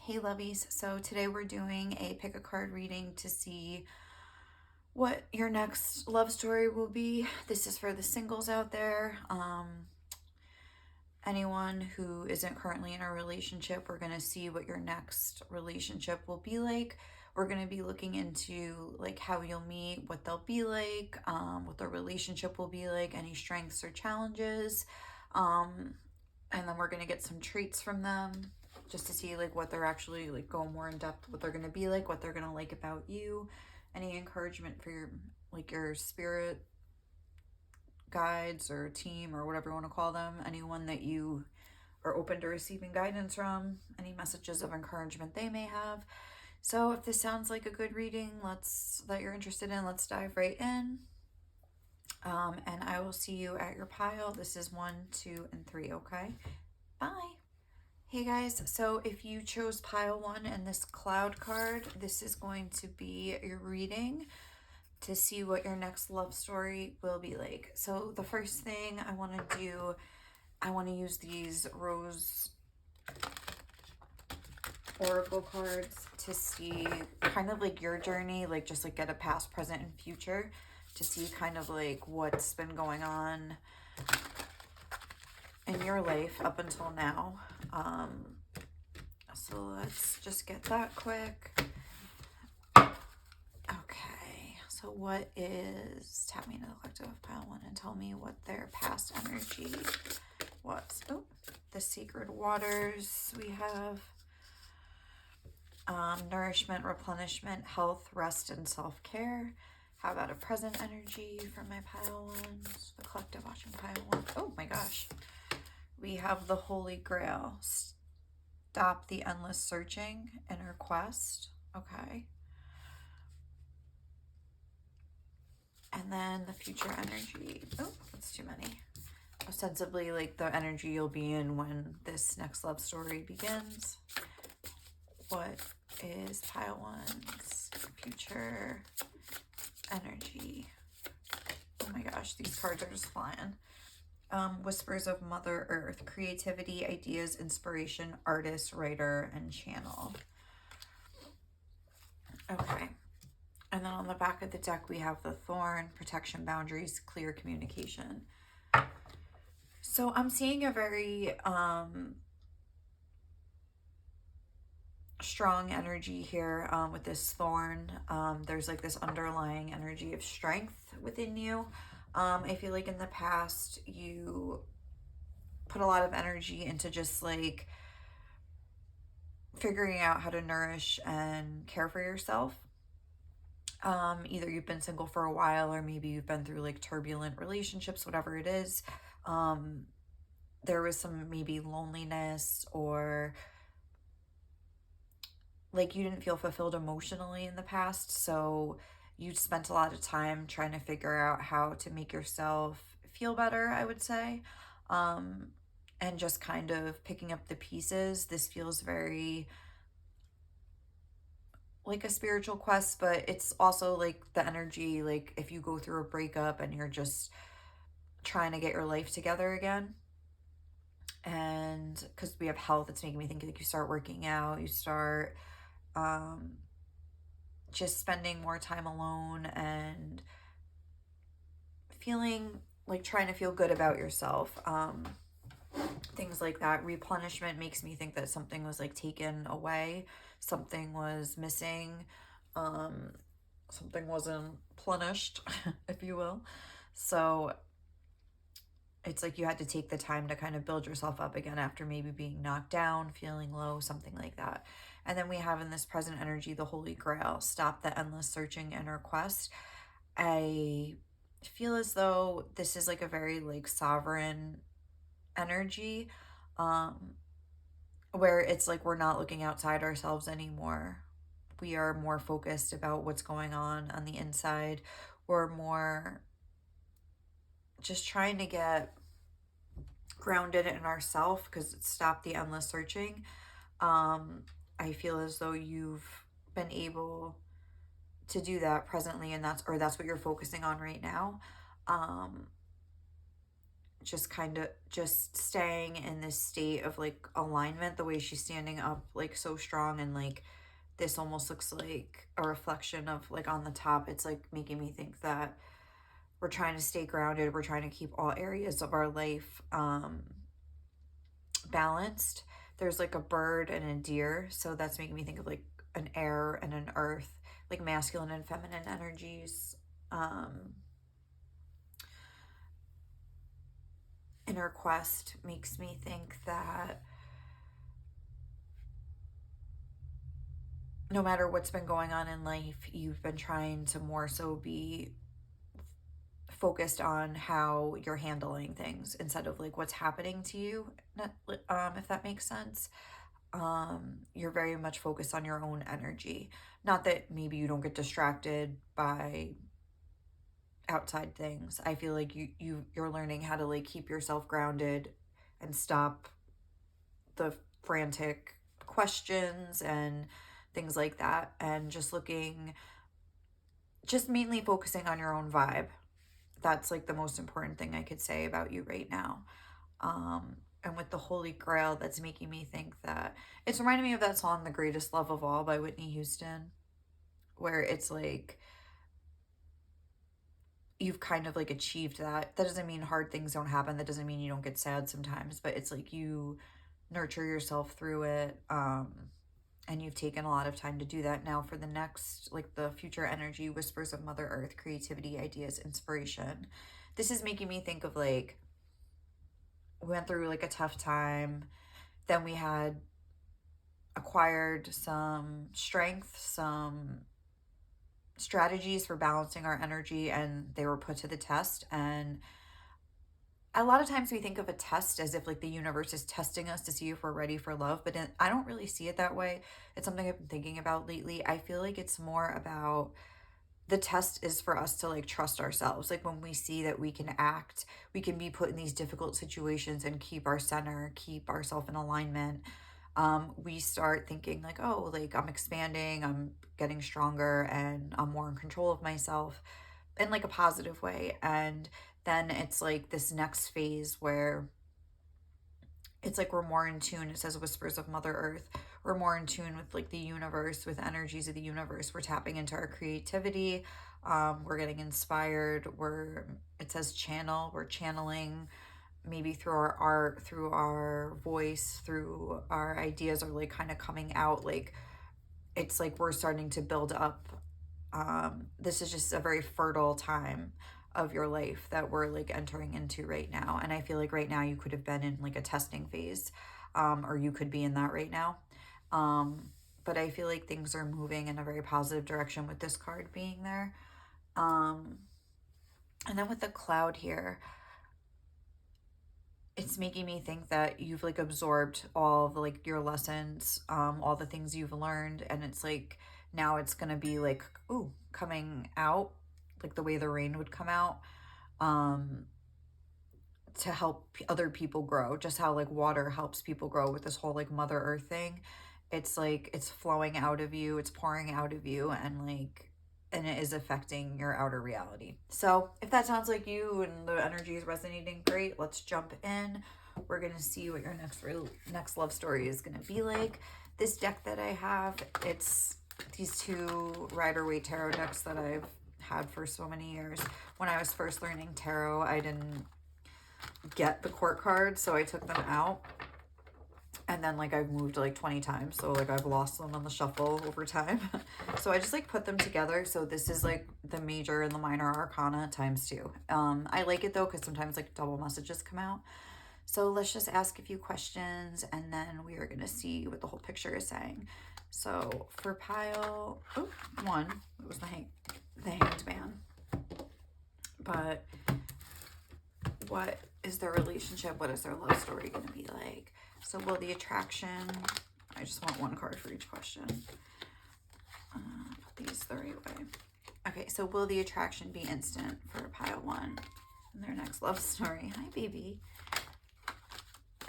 Hey lovies, so today we're doing a pick a card reading to see what your next love story will be. This is for the singles out there. Anyone who isn't currently in a relationship, we're going to see what your next relationship will be like. We're going to be looking into like how you'll meet, what they'll be like, what the relationship will be like, any strengths or challenges. And then we're going to get some traits from them just to see like what they're actually like, go more in depth, what they're going to be like, what they're going to like about you, any encouragement for your like your spirit guides or team or whatever you want to call them, anyone that you are open to receiving guidance from, any messages of encouragement they may have. So if this sounds like a good reading that you're interested in, let's dive right in. And I will see you at your pile. This is 1, 2, and 3, okay? Bye. Hey guys, so if you chose pile 1 and this cloud card, this is going to be your reading to see what your next love story will be like. So the first thing I want to do, I want to use these rose oracle cards to see kind of like your journey, like just like get a past, present, and future to see kind of like what's been going on in your life up until now. So let's just get that quick. Okay, so what is, tap me into the collective of pile 1 and tell me what their past energy was. Oh, the sacred waters we have. Nourishment, replenishment, health, rest, and self-care. How about a present energy for my pile 1s? The collective watching pile 1. Oh my gosh. We have the Holy Grail. Stop the endless searching in her quest. Okay. And then the future energy. Oh, that's too many. Ostensibly, like the energy you'll be in when this next love story begins. What is pile 1's future energy? Oh my gosh, these cards are just flying. Whispers of Mother Earth, creativity, ideas, inspiration, artist, writer, and channel. Okay. And then on the back of the deck, we have the Thorn, protection, boundaries, clear communication. So I'm seeing a very strong energy here with this Thorn. There's like this underlying energy of strength within you. I feel like in the past you put a lot of energy into just like figuring out how to nourish and care for yourself. Either you've been single for a while or maybe you've been through like turbulent relationships, whatever it is. There was some maybe loneliness or like you didn't feel fulfilled emotionally in the past. So you spent a lot of time trying to figure out how to make yourself feel better, I would say. And just kind of picking up the pieces. This feels very like a spiritual quest, but it's also like the energy, like if you go through a breakup and you're just trying to get your life together again. And because we have health, it's making me think like you start working out, you start just spending more time alone and feeling like trying to feel good about yourself. Things like that. Replenishment makes me think that something was like taken away, something was missing, something wasn't plenished, if you will. So it's like you had to take the time to kind of build yourself up again after maybe being knocked down, feeling low, something like that. And then we have in this present energy, the Holy Grail, stop the endless searching and request. I feel as though this is like a very like sovereign energy, where it's like we're not looking outside ourselves anymore. We are more focused about what's going on the inside. We're more just trying to get grounded in ourselves because it stopped the endless searching. I feel as though you've been able to do that presently, and that's what you're focusing on right now. just kind of just staying in this state of like alignment, the way she's standing up like so strong, and like this almost looks like a reflection of like on the top. It's like making me think that we're trying to stay grounded. We're trying to keep all areas of our life balanced. There's like a bird and a deer, so that's making me think of like an air and an earth, like masculine and feminine energies. Inner quest makes me think that no matter what's been going on in life, you've been trying to more so be focused on how you're handling things instead of like what's happening to you, if that makes sense. You're very much focused on your own energy. Not that maybe you don't get distracted by outside things. I feel like you're learning how to like keep yourself grounded and stop the frantic questions and things like that, and just mainly focusing on your own vibe. That's like the most important thing I could say about you right now. And with the Holy Grail, that's making me think that it's reminding me of that song, The Greatest Love of All by Whitney Houston, where it's like you've kind of like achieved that. That doesn't mean hard things don't happen. That doesn't mean you don't get sad sometimes, but it's like you nurture yourself through it. And you've taken a lot of time to do that. Now for the next, like the future energy, whispers of Mother Earth, creativity, ideas, inspiration. This is making me think of like, we went through like a tough time. Then we had acquired some strength, some strategies for balancing our energy, and they were put to the test. And a lot of times we think of a test as if like the universe is testing us to see if we're ready for love, but I don't really see it that way. It's something I've been thinking about lately. I feel like it's more about the test is for us to like trust ourselves. Like when we see that we can act, we can be put in these difficult situations and keep our center, keep ourselves in alignment. We start thinking like, oh, like I'm expanding, I'm getting stronger, and I'm more in control of myself in like a positive way. And then it's like this next phase where it's like we're more in tune. It says whispers of Mother Earth. We're more in tune with like the universe, with energies of the universe. We're tapping into our creativity. We're getting inspired. It says channel. We're channeling maybe through our art, through our voice, through our ideas are like kind of coming out. Like it's like we're starting to build up. This is just a very fertile time of your life that we're like entering into right now. And I feel like right now you could have been in like a testing phase, or you could be in that right now. But I feel like things are moving in a very positive direction with this card being there. And then with the cloud here, it's making me think that you've like absorbed all of like your lessons, all the things you've learned, and it's like now it's gonna be like, ooh, coming out like the way the rain would come out, to help other people grow, just how like water helps people grow with this whole like Mother Earth thing. It's like it's flowing out of you, it's pouring out of you, and it is affecting your outer reality. So if that sounds like you and the energy is resonating, great. Let's jump in. We're gonna see what your next love story is gonna be like. This deck that I have, it's these two Rider-Waite tarot decks that I've had for so many years. When I was first learning tarot, I didn't get the court cards, so I took them out. And then like I've moved like 20 times, so like I've lost them on the shuffle over time. So I just like put them together. So this is like the major and the minor arcana ×2. I like it though because sometimes like double messages come out. So let's just ask a few questions, and then we are going to see what the whole picture is saying. So for pile 1, it was the Hanged Man. But what is their relationship? What is their love story going to be like? So will the attraction, I just want one card for each question. Put these the right way. Okay, so will the attraction be instant for pile 1 in their next love story? Hi, baby.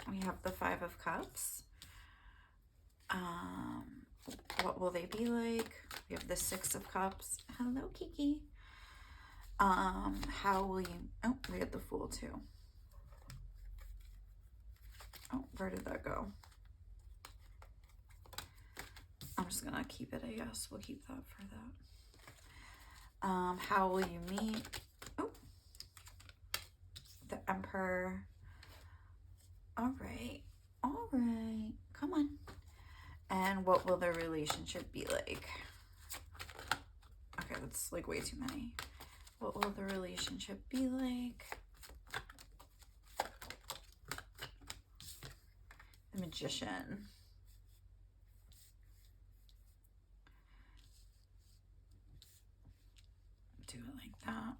We have the 5 of Cups. What will they be like? We have the 6 of Cups. Hello, Kiki. How will you... Oh, we had the Fool too. Oh, where did that go? I'm just gonna keep it, I guess. We'll keep that for that. How will you meet? Oh, the Emperor. All right. All right. Come on. And what will the relationship be like? Okay, that's like way too many. What will the relationship be like? The Magician. Do it like that.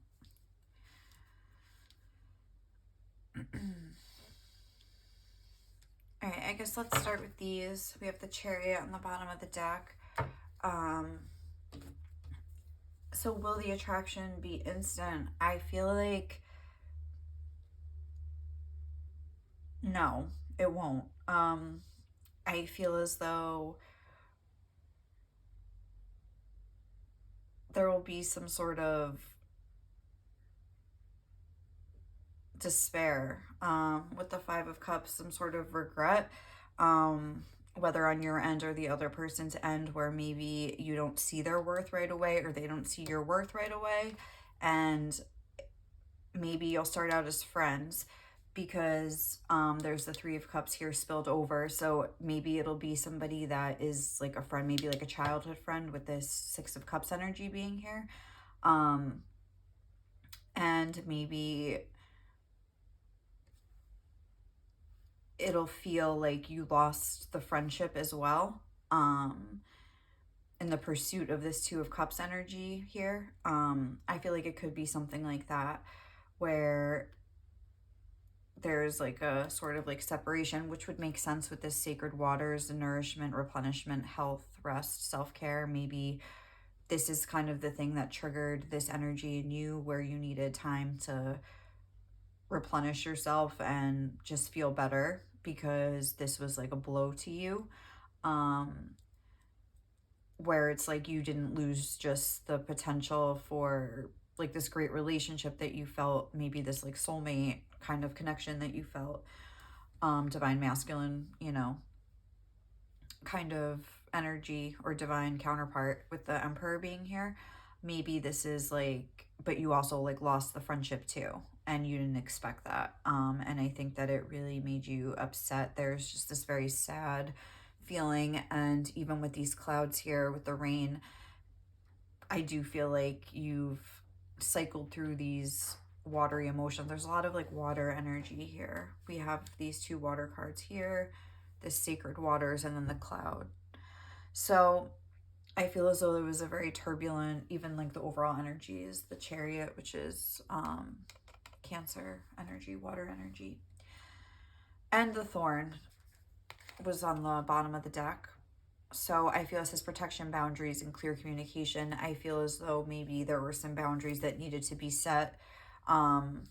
All right, I guess let's start with these. We have the Chariot on the bottom of the deck. So will the attraction be instant? I feel like no, it won't. I feel as though there will be some sort of despair with the Five of Cups, some sort of regret, whether on your end or the other person's end, where maybe you don't see their worth right away or they don't see your worth right away, and maybe you'll start out as friends because there's the Three of Cups here spilled over. So maybe it'll be somebody that is like a friend, maybe like a childhood friend with this Six of Cups energy being here. And maybe it'll feel like you lost the friendship as well in the pursuit of this Two of Cups energy here. I feel like it could be something like that, where there's like a sort of like separation, which would make sense with this sacred waters, the nourishment, replenishment, health, rest, self-care. Maybe this is kind of the thing that triggered this energy in you, where you needed time to replenish yourself and just feel better because this was like a blow to you. Where it's like you didn't lose just the potential for like this great relationship that you felt, maybe this like soulmate kind of connection that you felt, divine masculine, you know, kind of energy or divine counterpart with the Emperor being here. Maybe this is like, but you also like lost the friendship too, and you didn't expect that. And I think that it really made you upset. There's just this very sad feeling, and even with these clouds here with the rain, I do feel like you've cycled through these watery emotions. There's a lot of like water energy here. We have these two water cards here, the sacred waters, and then the cloud. So I feel as though there was a very turbulent, even like the overall energy is the Chariot, which is Cancer energy, water energy. And the Thorn was on the bottom of the deck. So I feel it says protection, boundaries, and clear communication. I feel as though maybe there were some boundaries that needed to be set on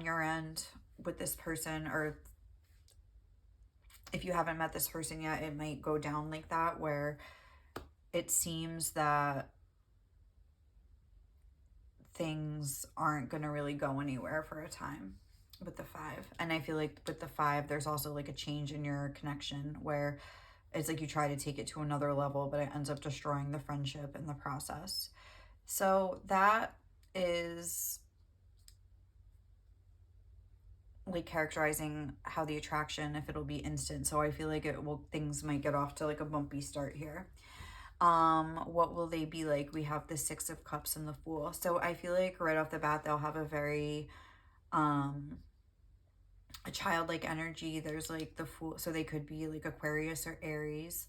your end with this person, or if you haven't met this person yet, it might go down like that, where it seems that things aren't going to really go anywhere for a time with the Five. And I feel like with the Five, there's also like a change in your connection, where it's like you try to take it to another level, but it ends up destroying the friendship in the process. So that is like characterizing how the attraction, if it'll be instant. So I feel like it will, things might get off to like a bumpy start here. What will they be like? We have the Six of Cups and the Fool. So I feel like right off the bat, they'll have a very a childlike energy. There's like the Fool, so they could be like Aquarius or Aries.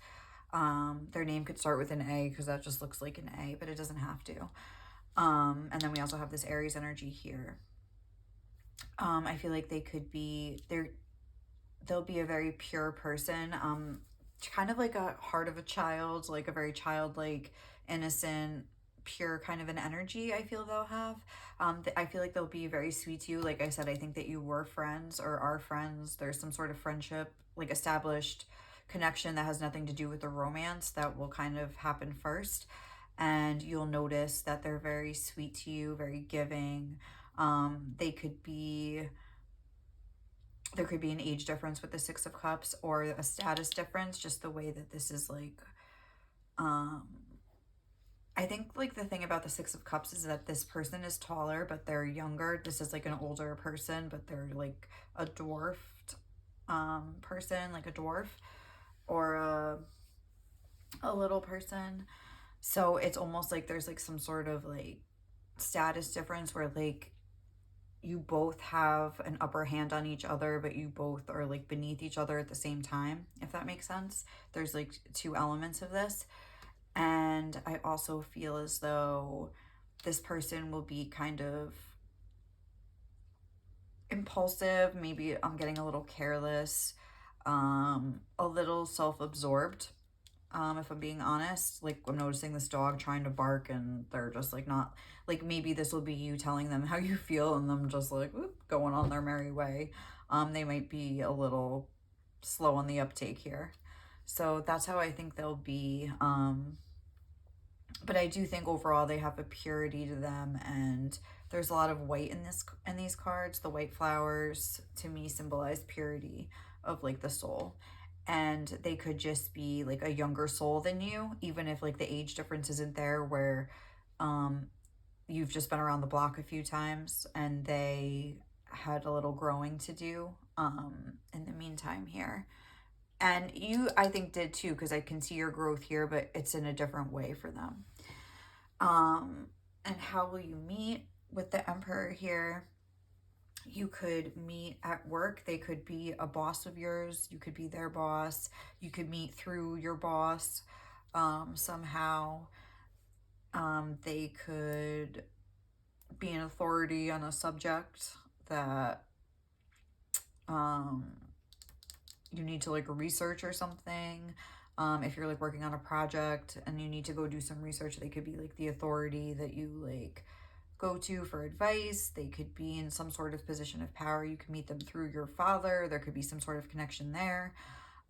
Their name could start with an A because that just looks like an A, but it doesn't have to. And then we also have this Aries energy here. I feel like they could be, they'll be a very pure person, kind of like a heart of a child, like a very childlike, innocent, pure kind of an energy I feel they'll have. I feel like they'll be very sweet to you. Like I said, I think that you were friends or are friends. There's some sort of friendship, like established connection that has nothing to do with the romance that will kind of happen first. And you'll notice that they're very sweet to you, very giving. They could be There could be an age difference with the Six of Cups, or a status difference, just the way that this is like, I think like the thing about the Six of Cups is that this person is taller, but they're younger. This is like an older person, but they're like a dwarfed person, like a dwarf, or a little person. So it's almost like there's like some sort of like status difference where like you both have an upper hand on each other, but you both are like beneath each other at the same time, if that makes sense. There's like two elements of this. And I also feel as though this person will be kind of impulsive. Maybe I'm getting a little careless, a little self-absorbed. If I'm being honest, like I'm noticing this dog trying to bark and they're just like not, like maybe this will be you telling them how you feel and them just like whoop, going on their merry way. They might be a little slow on the uptake here. So that's how I think they'll be. But I do think overall they have a purity to them, and there's a lot of white in these cards. The white flowers to me symbolize purity of like the soul. And they could just be like a younger soul than you, even if like the age difference isn't there, where you've just been around the block a few times and they had a little growing to do in the meantime here. And you, I think, did too, because I can see your growth here, but it's in a different way for them. And how will you meet with the Emperor here? You could meet at work. They could be a boss of yours. You could be their boss. You could meet through your boss somehow. They could be an authority on a subject that you need to like research or something. If you're like working on a project and you need to go do some research, they could be like the authority that you like go to for advice. They could be in some sort of position of power. You can meet them through your father. There could be some sort of connection there.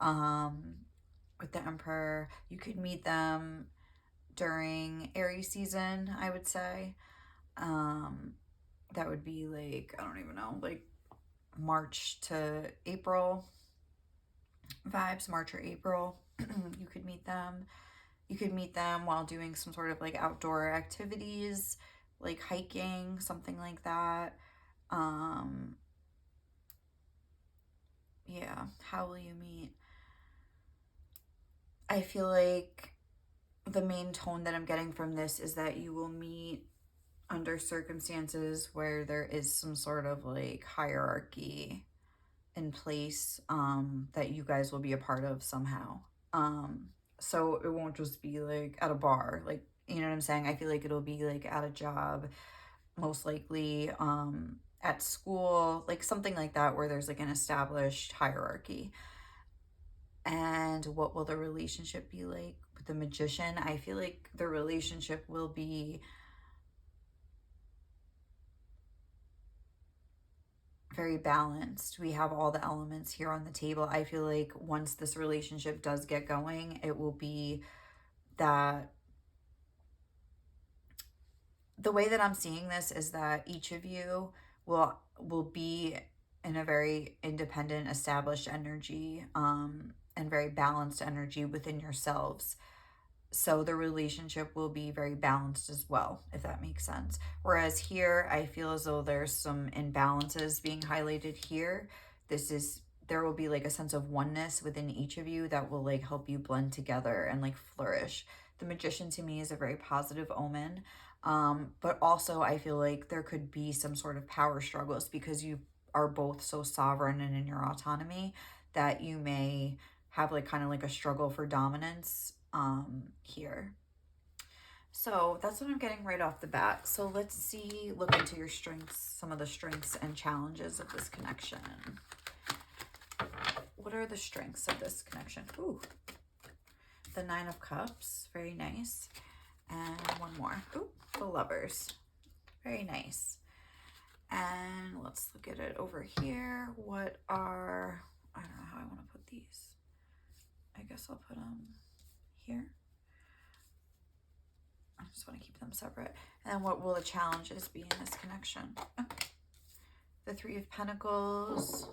With the Emperor, you could meet them during Aries season, I would say. That would be like, I don't even know, like March to April vibes, March or April. You could meet them. You could meet them while doing some sort of like outdoor activities, like hiking, something like that. Yeah, how will you meet? I feel like the main tone that I'm getting from this is that you will meet under circumstances where there is some sort of like hierarchy in place that you guys will be a part of somehow. So it won't just be like at a bar, like, you know what I'm saying? I feel like it'll be like at a job, most likely at school, like something like that, where there's like an established hierarchy. And what will the relationship be like with the Magician? I feel like the relationship will be very balanced. We have all the elements here on the table. I feel like once this relationship does get going, it will be that the way that I'm seeing this is that each of you will be in a very independent, established energy, and very balanced energy within yourselves. So the relationship will be very balanced as well, if that makes sense. Whereas here, I feel as though there's some imbalances being highlighted here. There will be like a sense of oneness within each of you that will like help you blend together and like flourish. The Magician to me is a very positive omen. But also I feel like there could be some sort of power struggles because you are both so sovereign and in your autonomy that you may have like kind of like a struggle for dominance here. So that's what I'm getting right off the bat. So let's see, look into your strengths, some of the strengths and challenges of this connection. What are the strengths of this connection? Ooh, the Nine of Cups, very nice. And one more. Ooh, the Lovers, very nice. And let's look at it over here. What are, I don't know how I want to put these. I guess I'll put them here. I just want to keep them separate. And then what will the challenges be in this connection? Okay. The Three of Pentacles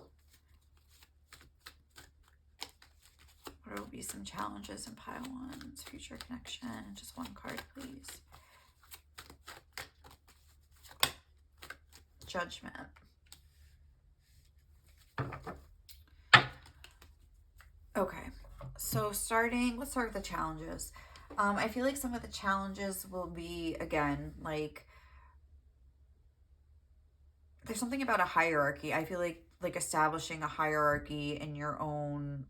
be some challenges in pile ones. Future connection. Just one card, please. Judgment. Okay, so let's start with the challenges. I feel like some of the challenges will be, again, like, there's something about a hierarchy. I feel like establishing a hierarchy in your own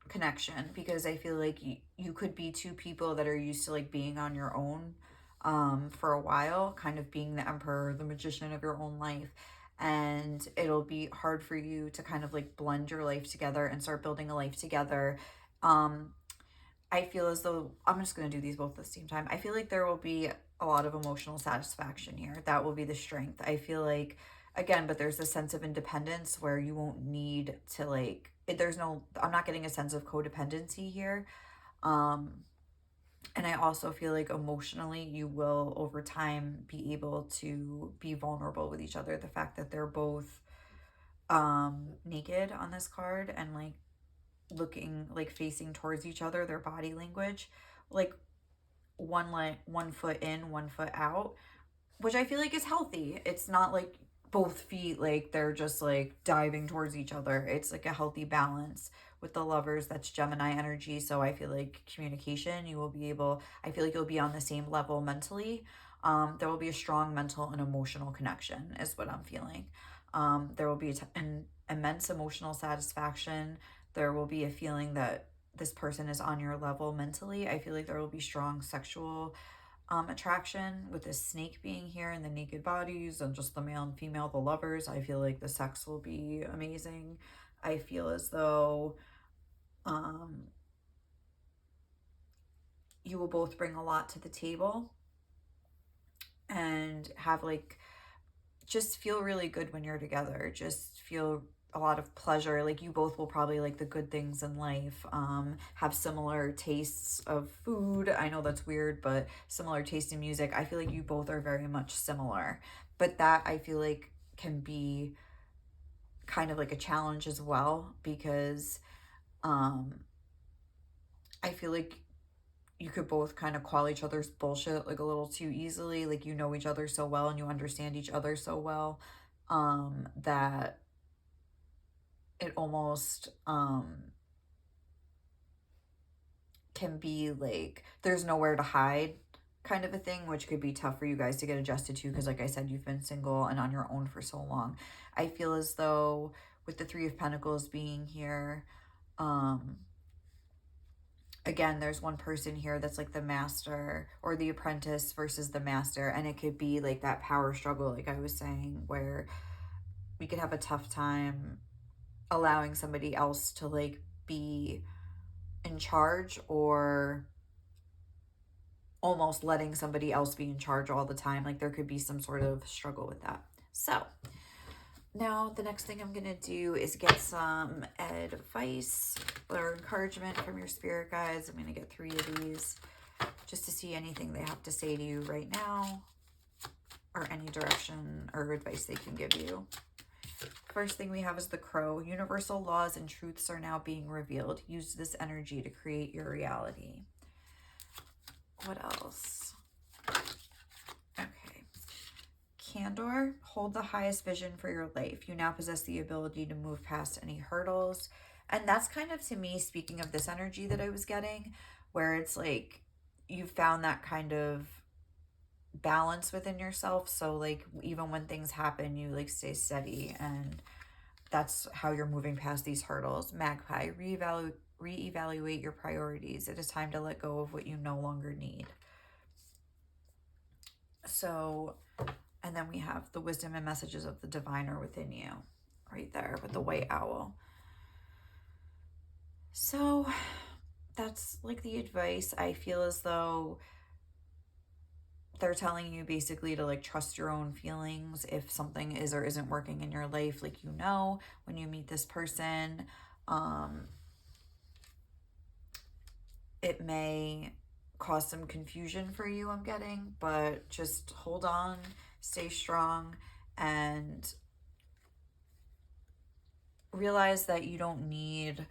connection, because I feel like you could be two people that are used to like being on your own for a while, kind of being the emperor, the magician of your own life, and it'll be hard for you to kind of like blend your life together and start building a life together. I feel as though, I'm just going to do these both at the same time. I feel like there will be a lot of emotional satisfaction here. That will be the strength. I feel like, again, but there's a sense of independence where you won't need to like, I'm not getting a sense of codependency here. And I also feel like emotionally you will over time be able to be vulnerable with each other. The fact that they're both naked on this card and like looking, like facing towards each other, their body language, like one foot in, one foot out, which I feel like is healthy. It's not like both feet like they're just like diving towards each other. It's like a healthy balance. With the Lovers, that's Gemini energy, so I feel like communication, I feel like you'll be on the same level mentally. There will be a strong mental and emotional connection is what I'm feeling. There will be an immense emotional satisfaction. There will be a feeling that this person is on your level mentally. I feel like there will be strong sexual attraction with this snake being here and the naked bodies and just the male and female, the Lovers. I feel like the sex will be amazing. I feel as though you will both bring a lot to the table and have like, just feel really good when you're together. Just feel a lot of pleasure. Like you both will probably like the good things in life, have similar tastes of food. I know that's weird, but similar taste in music. I feel like you both are very much similar, but that I feel like can be kind of like a challenge as well, because I feel like you could both kind of call each other's bullshit like a little too easily. Like you know each other so well and you understand each other so well, that it almost can be like there's nowhere to hide kind of a thing, which could be tough for you guys to get adjusted to, because like I said, you've been single and on your own for so long. I feel as though with the Three of Pentacles being here, again, there's one person here that's like the master or the apprentice versus the master, and it could be like that power struggle, like I was saying, where we could have a tough time allowing somebody else to like be in charge, or almost letting somebody else be in charge all the time. Like there could be some sort of struggle with that. So now the next thing I'm going to do is get some advice or encouragement from your spirit guides. I'm going to get 3 of these just to see anything they have to say to you right now, or any direction or advice they can give you. First thing we have is the Crow. Universal laws and truths are now being revealed. Use this energy to create your reality. What else? Okay. Candor. Hold the highest vision for your life. You now possess the ability to move past any hurdles. And that's kind of, to me, speaking of this energy that I was getting, where it's like you found that kind of balance within yourself. So like even when things happen, you like stay steady, and that's how you're moving past these hurdles. Magpie. Reevaluate your priorities. It is time to let go of what you no longer need. So, and then we have the wisdom and messages of the diviner within you right there with the white owl. So that's like the advice. I feel as though they're telling you basically to like trust your own feelings. If something is or isn't working in your life, like, you know, when you meet this person, it may cause some confusion for you, I'm getting, but just hold on, stay strong, and realize that you don't need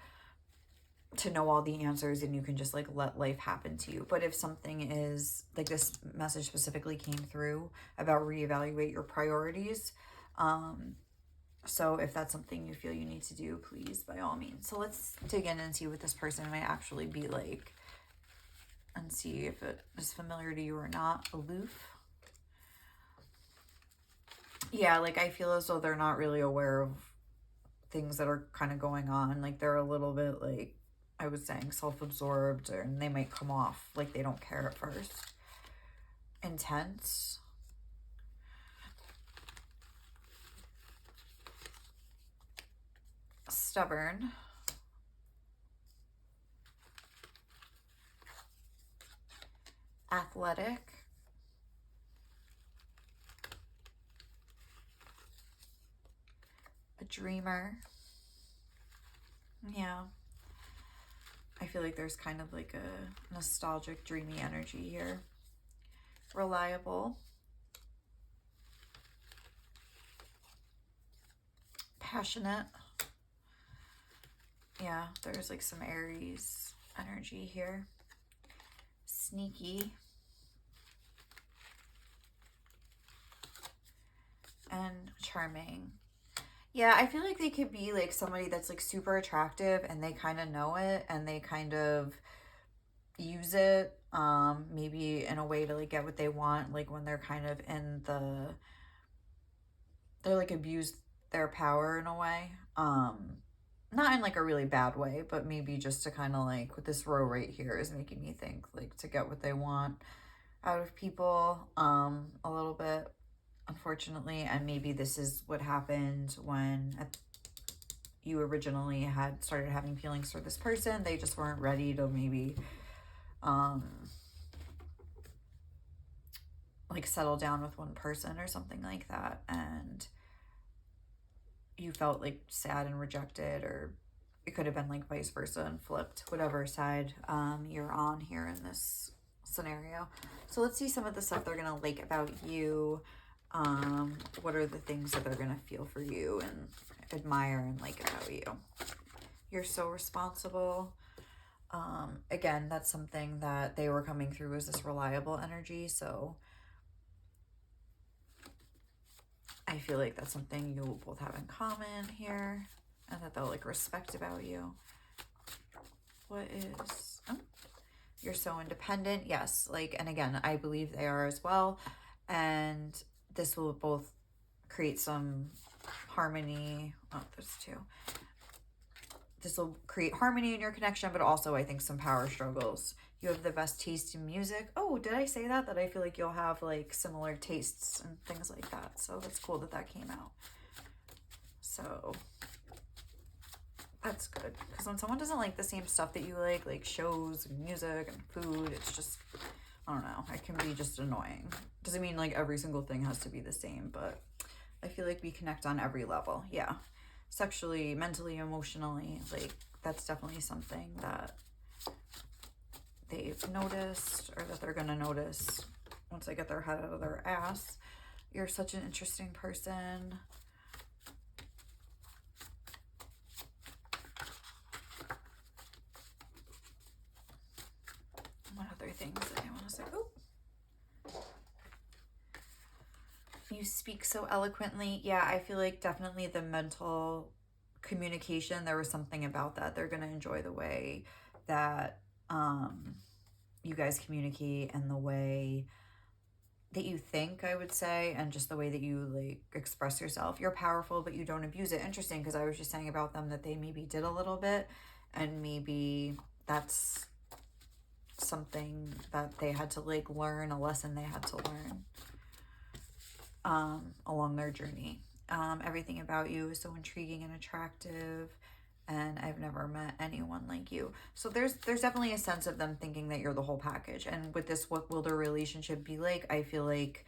to know all the answers and you can just like let life happen to you. But if something is like, this message specifically came through about reevaluate your priorities. So if that's something you feel you need to do, please, by all means. So let's dig in and see what this person might actually be like and see if it is familiar to you or not. Aloof. Yeah, like I feel as though they're not really aware of things that are kind of going on. Like they're a little bit like, I was saying, self-absorbed, and they might come off like they don't care at first. Intense. Stubborn. Athletic. A dreamer. Yeah. I feel like there's kind of like a nostalgic, dreamy energy here. Reliable. Passionate. Yeah, there's like some Aries energy here. Sneaky. And charming. Yeah, I feel like they could be like somebody that's like super attractive and they kind of know it and they kind of use it maybe in a way to like get what they want, like when they're kind of in they're like abuse their power in a way. Not in like a really bad way, but maybe just to kind of like, with this row right here is making me think like to get what they want out of people a little bit, unfortunately. And maybe this is what happened when you originally had started having feelings for this person. They just weren't ready to maybe like settle down with one person or something like that, and you felt like sad and rejected, or it could have been like vice versa and flipped, whatever side you're on here in this scenario. So let's see some of the stuff they're gonna like about you. What are the things that they're gonna feel for you and admire and like about you? You're so responsible. Again, that's something that they were coming through as this reliable energy. So I feel like that's something you both have in common here, and that they'll like respect about you. What is, oh, you're so independent. Yes, like, and again, I believe they are as well. And this will both create some harmony. Oh, there's two. This will create harmony in your connection, but also I think some power struggles. You have the best taste in music. Oh, did I say that? That I feel like you'll have like similar tastes and things like that. So that's cool that that came out. So that's good. Because when someone doesn't like the same stuff that you like shows and music and food, it's just, I don't know, it can be just annoying. Doesn't mean like every single thing has to be the same, but I feel like we connect on every level. Yeah. Sexually, mentally, emotionally, like that's definitely something that they've noticed, or that they're gonna notice once they get their head out of their ass. You're such an interesting person. What other things that I want to say? Oh, you speak so eloquently. Yeah, I feel like definitely the mental communication, there was something about that. They're going to enjoy the way that you guys communicate, and the way that you think, I would say, and just the way that you like express yourself. You're powerful, but you don't abuse it. Interesting, because I was just saying about them that they maybe did a little bit, and maybe that's something that they had to like learn, a lesson they had to learn along their journey. Everything about you is so intriguing and attractive, and I've never met anyone like you. So there's definitely a sense of them thinking that you're the whole package. And with this, what will their relationship be like? I feel like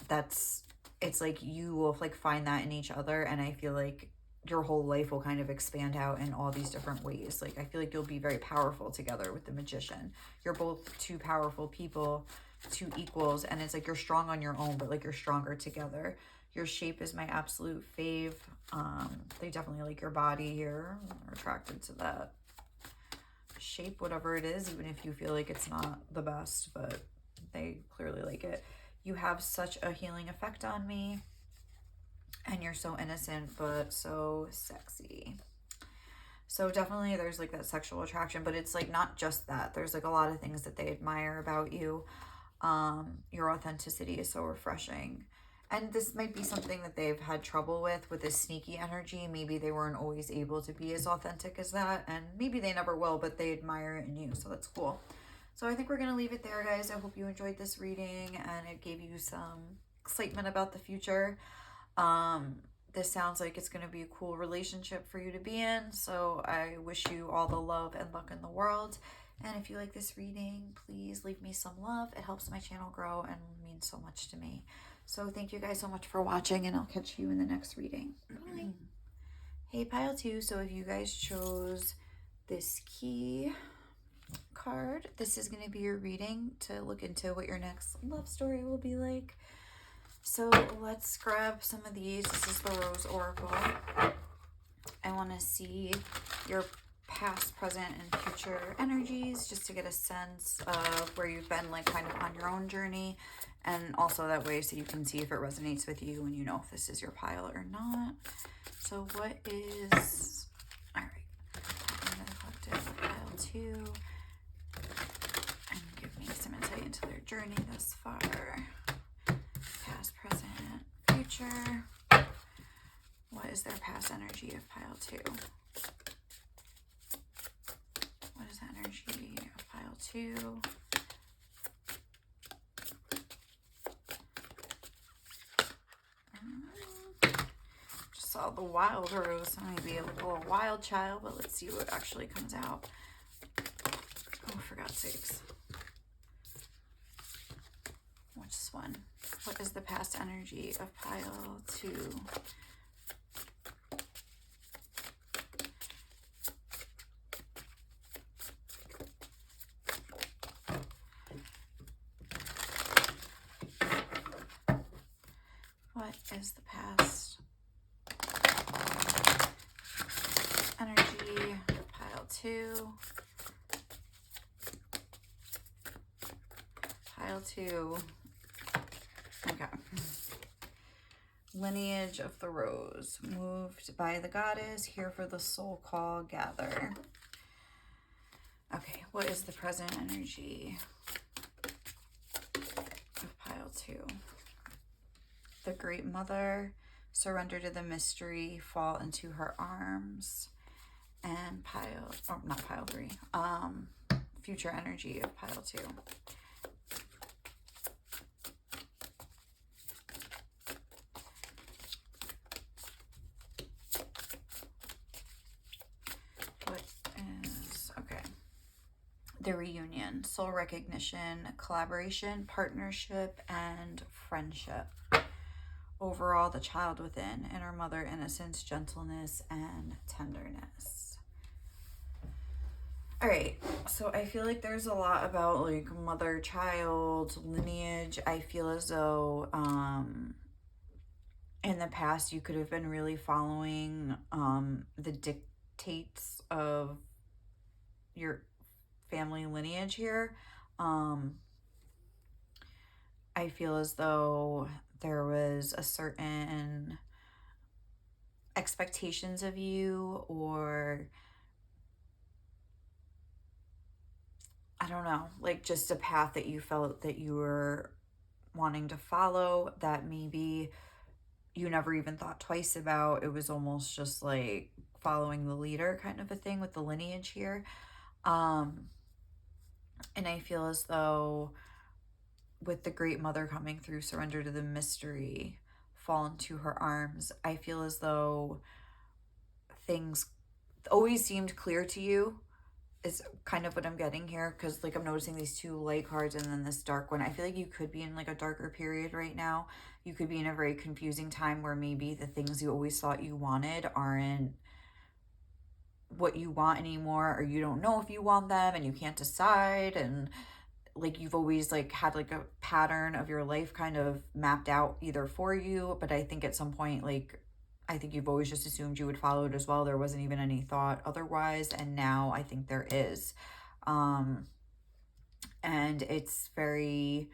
it's like you will like find that in each other, and I feel like your whole life will kind of expand out in all these different ways. Like I feel like you'll be very powerful together with the Magician. You're both two powerful people, two equals, and it's like you're strong on your own, but like you're stronger together. Your shape is my absolute fave. They definitely like your body here. They're attracted to that. shape whatever it is, even if you feel like it's not the best, but they clearly like it. You have such a healing effect on me, and you're so innocent, but so sexy. So definitely there's like that sexual attraction, but it's like not just that. There's like a lot of things that they admire about you. Your authenticity is so refreshing. And this might be something that they've had trouble with this sneaky energy. Maybe they weren't always able to be as authentic as that, and maybe they never will, but they admire it in you, so that's cool. So I think we're going to leave it there, guys. I hope you enjoyed this reading and it gave you some excitement about the future. This sounds like it's going to be a cool relationship for you to be in, so I wish you all the love and luck in the world. And if you like this reading, please leave me some love. It helps my channel grow and means so much to me. So thank you guys so much for watching, and I'll catch you in the next reading. Bye. Hey, Pile 2. So if you guys chose this key card, this is going to be your reading to look into what your next love story will be like. So let's grab some of these. This is the Rose Oracle. I want to see your past, present, and future energies just to get a sense of where you've been, like kind of on your own journey, and also that way so you can see if it resonates with you and you know if this is your pile or not. So what is, all right, collective pile 2, and give me some insight into their journey thus far. Past, present, future. What is their past energy of pile 2? What is the energy of pile 2? Just saw the wild rose, so maybe a little wild child, but let's see what actually comes out. Oh, for God's sakes. Which one? What is the past energy of pile 2? What is the past energy of pile 2? Pile 2. Okay. Lineage of the Rose. Moved by the goddess, here for the soul call, gather. Okay, what is the present energy of pile 2? The Great Mother, surrender to the mystery, fall into her arms. And pile, oh, not pile 3, future energy of pile 2. The reunion, soul recognition, collaboration, partnership, and friendship. Overall, the child within, inner mother innocence, gentleness, and tenderness. All right, so I feel like there's a lot about like mother-child lineage. I feel as though in the past you could have been really following the dictates of your family lineage here. I feel as though there was a certain expectations of you, or I don't know, like just a path that you felt that you were wanting to follow that maybe you never even thought twice about. It was almost just like following the leader kind of a thing with the lineage here. And I feel as though with the Great Mother coming through, surrender to the mystery, fall into her arms, I feel as though things always seemed clear to you is kind of what I'm getting here, because like I'm noticing these two light cards and then this dark one. I feel like you could be in like a darker period right now. You could be in a very confusing time where maybe the things you always thought you wanted aren't what you want anymore, or you don't know if you want them and you can't decide, and like you've always like had like a pattern of your life kind of mapped out either for you, but I think at some point, like I think you've always just assumed you would follow it as well. There wasn't even any thought otherwise. And now I think there is. And it's very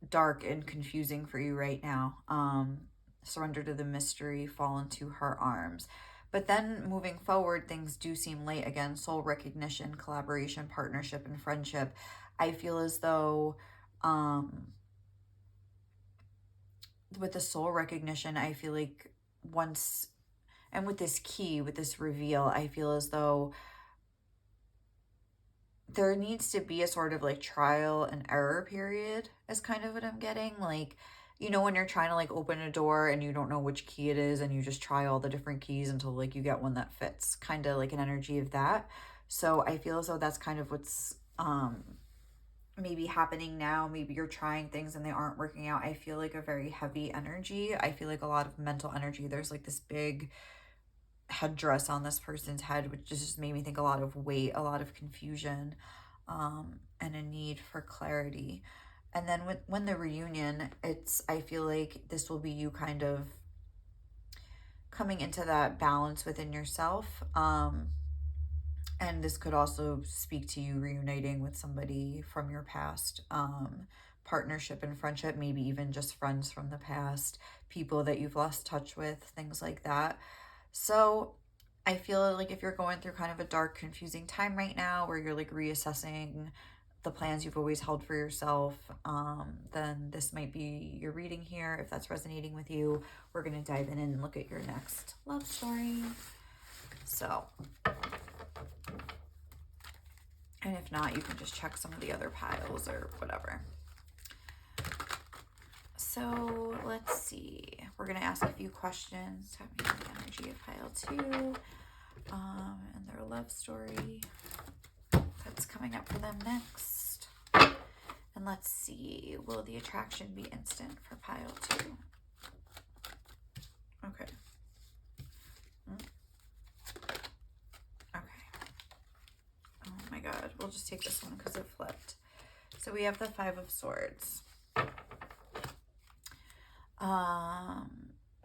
dark and confusing for you right now. Surrender to the mystery, fall into her arms. But then moving forward, things do seem light again. Soul recognition, collaboration, partnership, and friendship. I feel as though with the soul recognition, I feel like once, and with this key, with this reveal, I feel as though there needs to be a sort of like trial and error period is kind of what I'm getting. Like, you know, when you're trying to like open a door and you don't know which key it is and you just try all the different keys until like you get one that fits, kind of like an energy of that. So I feel as though that's kind of what's maybe happening now. Maybe you're trying things and they aren't working out. I feel like a very heavy energy. I feel like a lot of mental energy. There's like this big headdress on this person's head, which just made me think a lot of weight, a lot of confusion, and a need for clarity. And then when the reunion, I feel like this will be you kind of coming into that balance within yourself. And this could also speak to you reuniting with somebody from your past, partnership and friendship, maybe even just friends from the past, people that you've lost touch with, things like that. So I feel like if you're going through kind of a dark, confusing time right now where you're like reassessing the plans you've always held for yourself, then this might be your reading here. If that's resonating with you, we're going to dive in and look at your next love story. So, and if not, you can just check some of the other piles or whatever. So let's see. We're going to ask a few questions. Tap me on the energy of pile 2 and their love story that's coming up for them next. And let's see. Will the attraction be instant for pile 2? Okay. Okay. Oh my God. We'll just take this one because it flipped. So we have the 5 of Swords.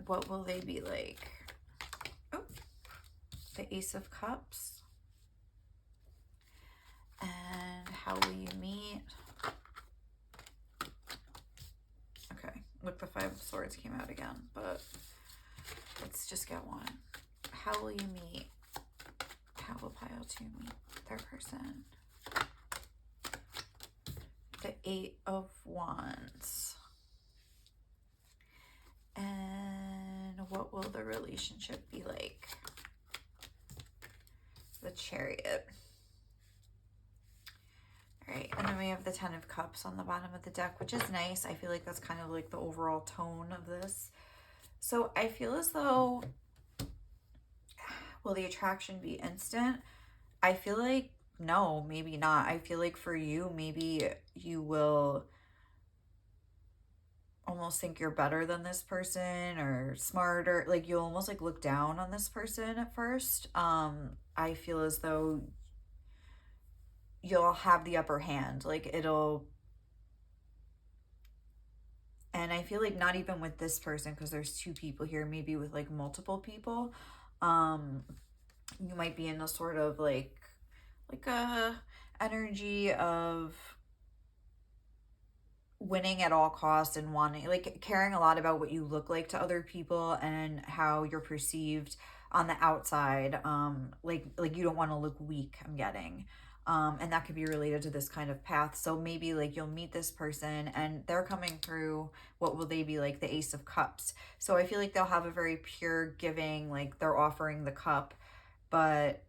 What will they be like? Oh, the Ace of Cups. And how will you meet? Okay, look, the 5 of Swords came out again, but let's just get one. How will you meet? How will pile 2 meet their person? The 8 of Wands. And what will the relationship be like? The Chariot. All right, and then we have the 10 of Cups on the bottom of the deck, which is nice. I feel like that's kind of like the overall tone of this. So I feel as though, will the attraction be instant? I feel like no, maybe not. I feel like for you, maybe you will almost think you're better than this person or smarter. Like you'll almost like look down on this person at first. I feel as though you'll have the upper hand. Like it'll, and I feel like not even with this person, because there's 2 people here, maybe with like multiple people. You might be in a sort of like a energy of winning at all costs and wanting, like caring a lot about what you look like to other people and how you're perceived on the outside. Like you don't want to look weak, I'm getting. And that could be related to this kind of path. So maybe like you'll meet this person and they're coming through, what will they be like? The Ace of Cups. So I feel like they'll have a very pure giving, like they're offering the cup, but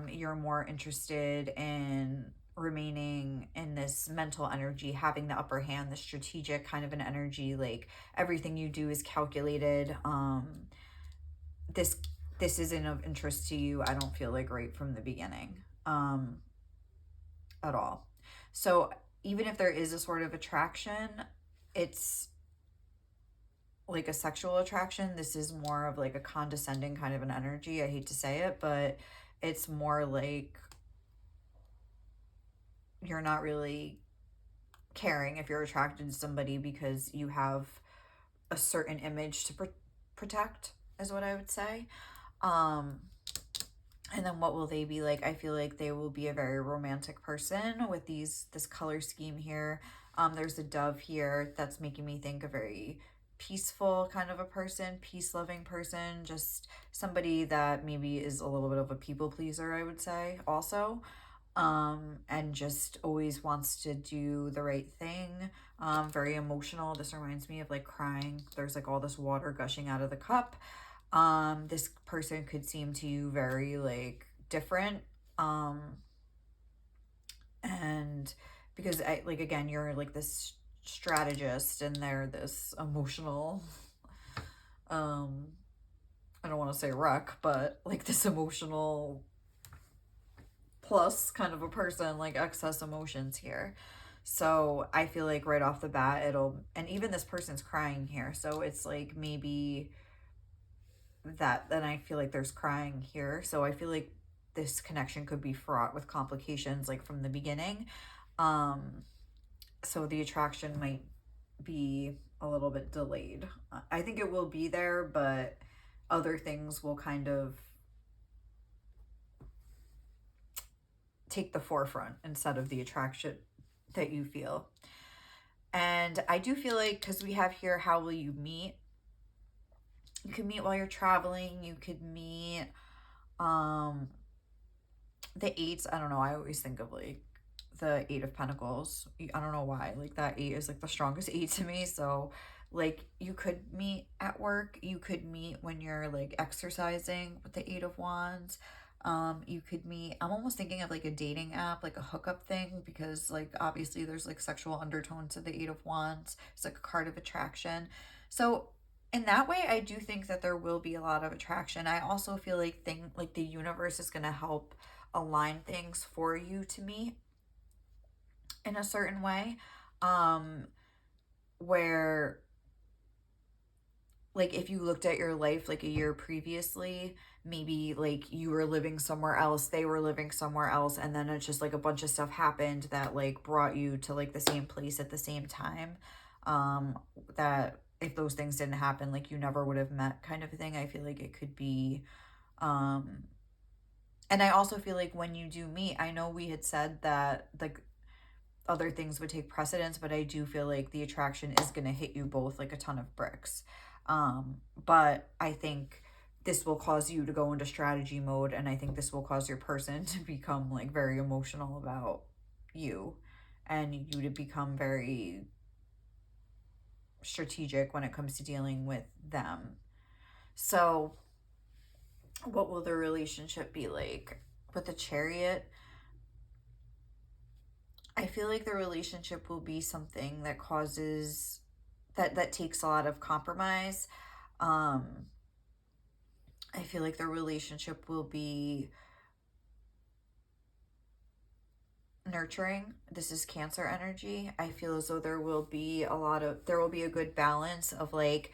you're more interested in remaining in this mental energy, having the upper hand, the strategic kind of an energy, like everything you do is calculated. This isn't of interest to you, I don't feel like, right from the beginning, at all. So even if there is a sort of attraction, it's like a sexual attraction. This is more of like a condescending kind of an energy. I hate to say it, but it's more like you're not really caring if you're attracted to somebody because you have a certain image to protect. is what I would say. And then what will they be like? I feel like they will be a very romantic person with this color scheme here. There's a dove here that's making me think a very peaceful kind of a person, peace-loving person, just somebody that maybe is a little bit of a people pleaser, I would say, also. And just always wants to do the right thing. Very emotional. This reminds me of like crying. There's like all this water gushing out of the cup. This person could seem to you very like different. And because I like, again, you're like this strategist and they're this emotional, I don't want to say wreck, but like this emotional plus kind of a person, like excess emotions here. So I feel like right off the bat, and even this person's crying here. So it's like maybe then I feel like there's crying here. So I feel like this connection could be fraught with complications like from the beginning. So the attraction might be a little bit delayed. I think it will be there, but other things will kind of take the forefront instead of the attraction that you feel. And I do feel like, because we have here, how will you meet? You could meet while you're traveling. You could meet the eights. I don't know. I always think of like the Eight of Pentacles. I don't know why. Like that eight is like the strongest eight to me. So like you could meet at work. You could meet when you're like exercising with the Eight of Wands. You could meet, I'm almost thinking of like a dating app, like a hookup thing, because like obviously there's like sexual undertones to the Eight of Wands. It's like a card of attraction. So in that way, I do think that there will be a lot of attraction. I also feel like the universe is going to help align things for you to meet in a certain way, where like if you looked at your life like a year previously, maybe like you were living somewhere else, they were living somewhere else, and then it's just like a bunch of stuff happened that like brought you to like the same place at the same time, that if those things didn't happen, like you never would have met, kind of a thing. I feel like it could be, and I also feel like when you do meet, I know we had said that like other things would take precedence, but I do feel like the attraction is going to hit you both like a ton of bricks. But I think this will cause you to go into strategy mode, and I think this will cause your person to become like very emotional about you, and you to become very strategic when it comes to dealing with them. So what will the relationship be like? With the Chariot, I feel like the relationship will be something that causes that takes a lot of compromise. I feel like the relationship will be nurturing. This is Cancer energy. I feel as though there will be a good balance of like,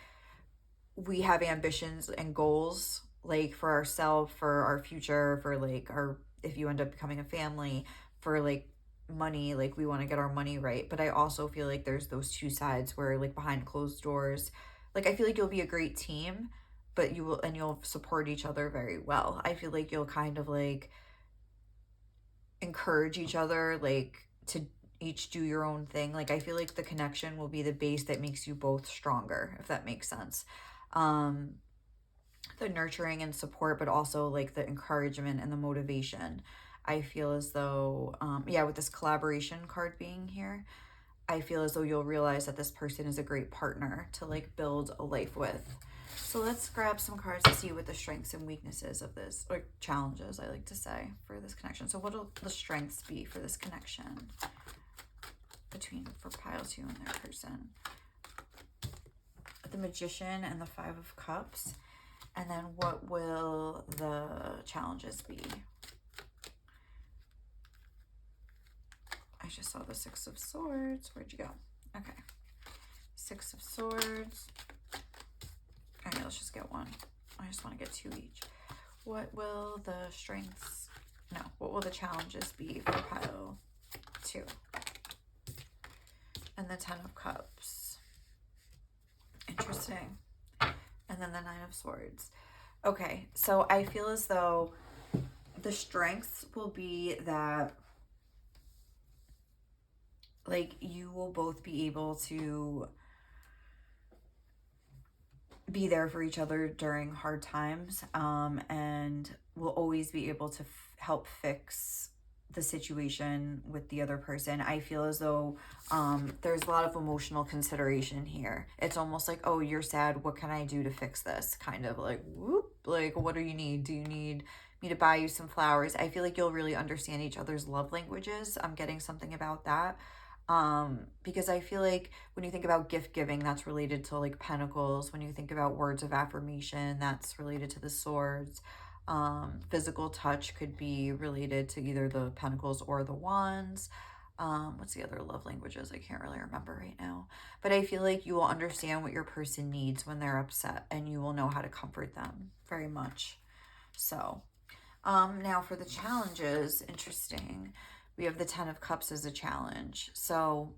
we have ambitions and goals like for ourselves, for our future, for like if you end up becoming a family, for like money, like we want to get our money right. But I also feel like there's those two sides where like behind closed doors, like I feel like you'll be a great team, but you'll support each other very well. I feel like you'll kind of like encourage each other, like to each do your own thing. Like I feel like the connection will be the base that makes you both stronger, if that makes sense. The nurturing and support, but also like the encouragement and the motivation. I feel as though, with this collaboration card being here, I feel as though you'll realize that this person is a great partner to like build a life with. So let's grab some cards to see what the strengths and weaknesses of this, or challenges, I like to say, for this connection. So what will the strengths be for this connection for pile 2 and their person? The Magician and the Five of Cups. And then what will the challenges be? I just saw the Six of Swords. Where'd you go? Okay. Six of Swords. All right, let's just get one. I just want to get 2 each. What will the strengths... No, what will the challenges be for pile 2? And the Ten of Cups. Interesting. And and then the Nine of Swords. Okay, so I feel as though the strengths will be that, like, you will both be able to be there for each other during hard times, and will always be able to help fix the situation with the other person. I feel as though there's a lot of emotional consideration here. It's almost like, oh, you're sad, what can I do to fix this? Kind of like, whoop, like, what do you need? Do you need me to buy you some flowers? I feel like you'll really understand each other's love languages. I'm getting something about that. Because I feel like when you think about gift giving, that's related to like pentacles. When you think about words of affirmation, that's related to the swords. Physical touch could be related to either the pentacles or the wands. What's the other love languages? I can't really remember right now, but I feel like you will understand what your person needs when they're upset, and you will know how to comfort them very much. So, now for the challenges, interesting. We have the Ten of Cups as a challenge. So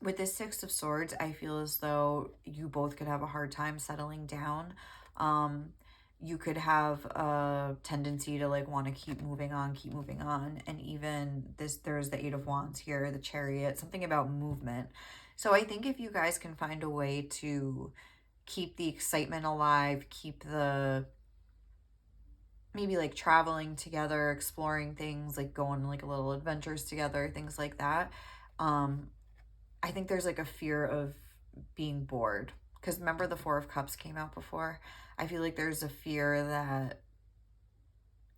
with this Six of Swords, I feel as though you both could have a hard time settling down. You could have a tendency to like want to keep moving on. And even there's the Eight of Wands here, the Chariot, something about movement. So I think if you guys can find a way to keep the excitement alive, keep the maybe like traveling together, exploring things, like going like a little adventures together, things like that. I think there's like a fear of being bored, because remember the Four of Cups came out before. I feel like there's a fear that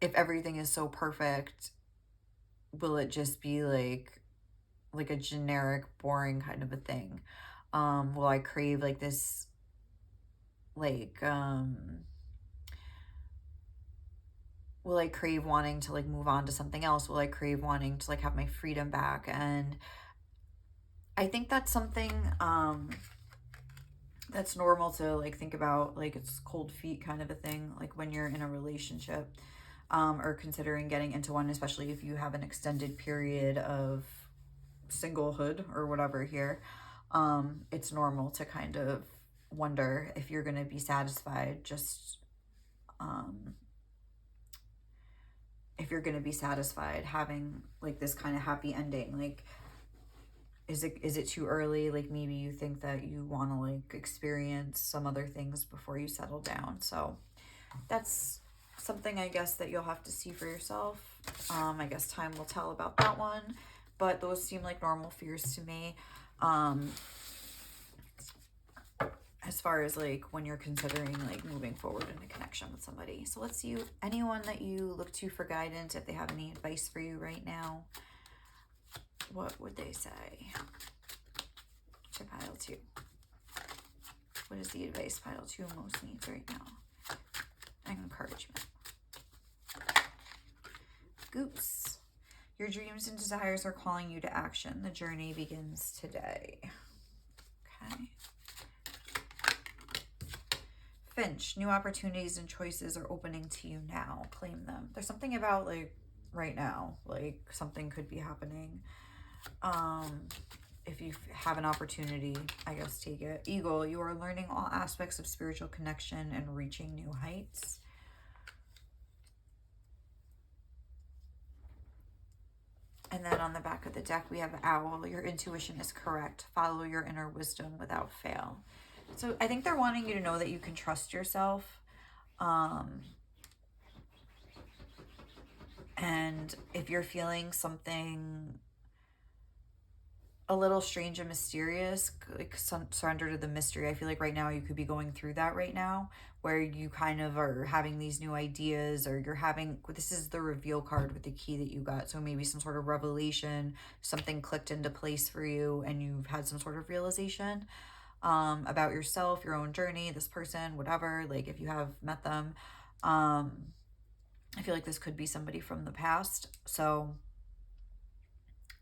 if everything is so perfect, will it just be like a generic, boring kind of a thing? Will I crave like this, like, will I crave wanting to like move on to something else? Will I crave wanting to like have my freedom back? And I think that's something that's normal to like think about, like it's cold feet kind of a thing, like when you're in a relationship, or considering getting into one, especially if you have an extended period of singlehood or whatever here. It's normal to kind of wonder if you're going to be satisfied, just if you're going to be satisfied having like this kind of happy ending. Like, is it too early? Like maybe you think that you want to like experience some other things before you settle down. So that's something I guess that you'll have to see for yourself. I guess time will tell about that one, but those seem like normal fears to me. As far as like when you're considering like moving forward in a connection with somebody. So let's see anyone that you look to for guidance, if they have any advice for you right now. What would they say? To pile two. What is the advice pile two most needs right now? And encouragement. Goose. Your dreams and desires are calling you to action. The journey begins today. Okay. Finch. New opportunities and choices are opening to you now. Claim them. There's something about like right now, like something could be happening. If you have an opportunity, I guess take it. Eagle. You are learning all aspects of spiritual connection and reaching new heights. And then on the back of the deck, we have Owl. Your intuition is correct. Follow your inner wisdom without fail. So I think they're wanting you to know that you can trust yourself. And if you're feeling something a little strange and mysterious, like surrender to the mystery. I feel like right now you could be going through that right now, where you kind of are having these new ideas, or you're having, this is the reveal card with the key that you got. So maybe some sort of revelation, something clicked into place for you and you've had some sort of realization about yourself, your own journey, this person, whatever, like if you have met them. I feel like this could be somebody from the past. So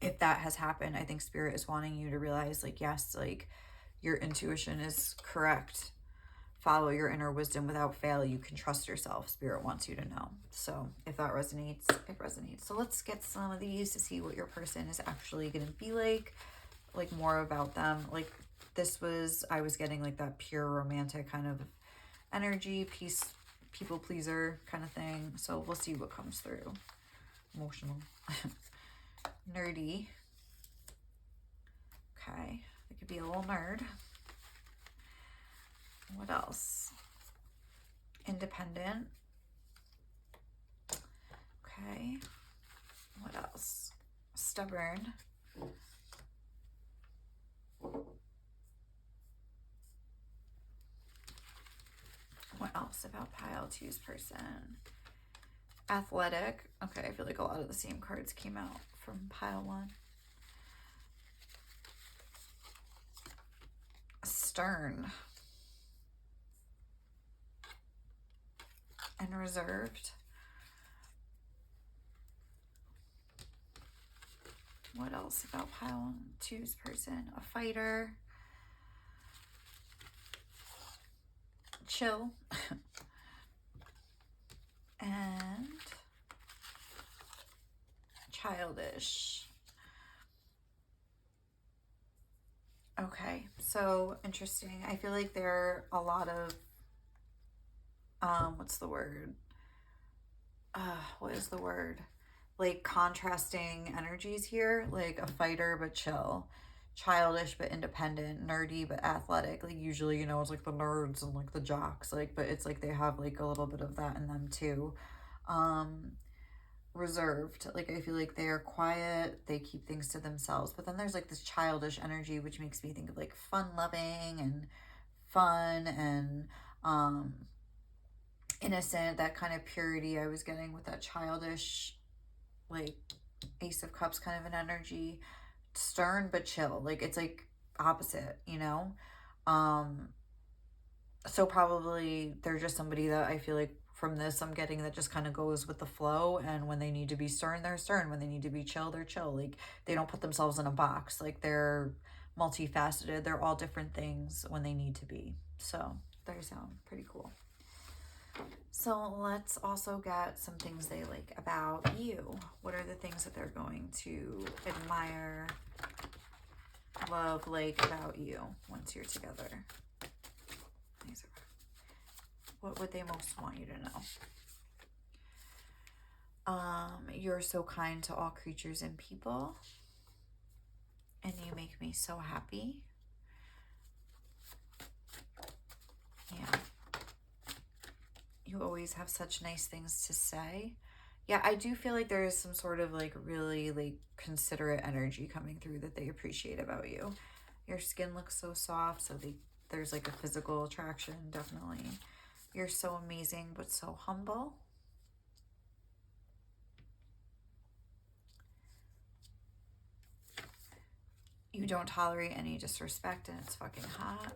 if that has happened, I think Spirit is wanting you to realize, like, yes, like your intuition is correct. Follow your inner wisdom without fail. You can trust yourself. Spirit wants you to know. So if that resonates, it resonates. So let's get some of these to see what your person is actually going to be like. like more about them. Like this was, I was getting like that pure romantic kind of energy, peace, people pleaser kind of thing. So we'll see what comes through. Emotional. Nerdy. Okay. It could be a little nerd. What else? Independent. Okay. What else? Stubborn. What else about pile two's person? Athletic. Okay, I feel like a lot of the same cards came out from pile one. Stern. And reserved. What else about pile two's person? A fighter. Chill. And childish. Okay, so interesting. I feel like there are a lot of what's the word? What is the word? Like contrasting energies here, like a fighter but chill, childish but independent, nerdy but athletic. Like usually, you know, it's like the nerds and like the jocks, like, but it's like they have like a little bit of that in them too. Reserved, like I feel like they are quiet, they keep things to themselves, but then there's like this childish energy which makes me think of like fun loving and fun and innocent, that kind of purity I was getting with that childish, like Ace of Cups kind of an energy. Stern but chill, like it's like opposite, you know. So probably they're just somebody that I feel like from this I'm getting that just kind of goes with the flow, and when they need to be stern, they're stern. When they need to be chill, they're chill. Like they don't put themselves in a box. Like they're multifaceted. They're all different things when they need to be. So they sound pretty cool. So let's also get some things they like about you. What are the things that they're going to admire, love, like about you once you're together? What would they most want you to know? You're so kind to all creatures and people, and you make me so happy. Yeah. You always have such nice things to say. Yeah, I do feel like there is some sort of like really like considerate energy coming through that they appreciate about you. Your skin looks so soft, so there's like a physical attraction, definitely. You're so amazing, but so humble. You don't tolerate any disrespect, and it's fucking hot.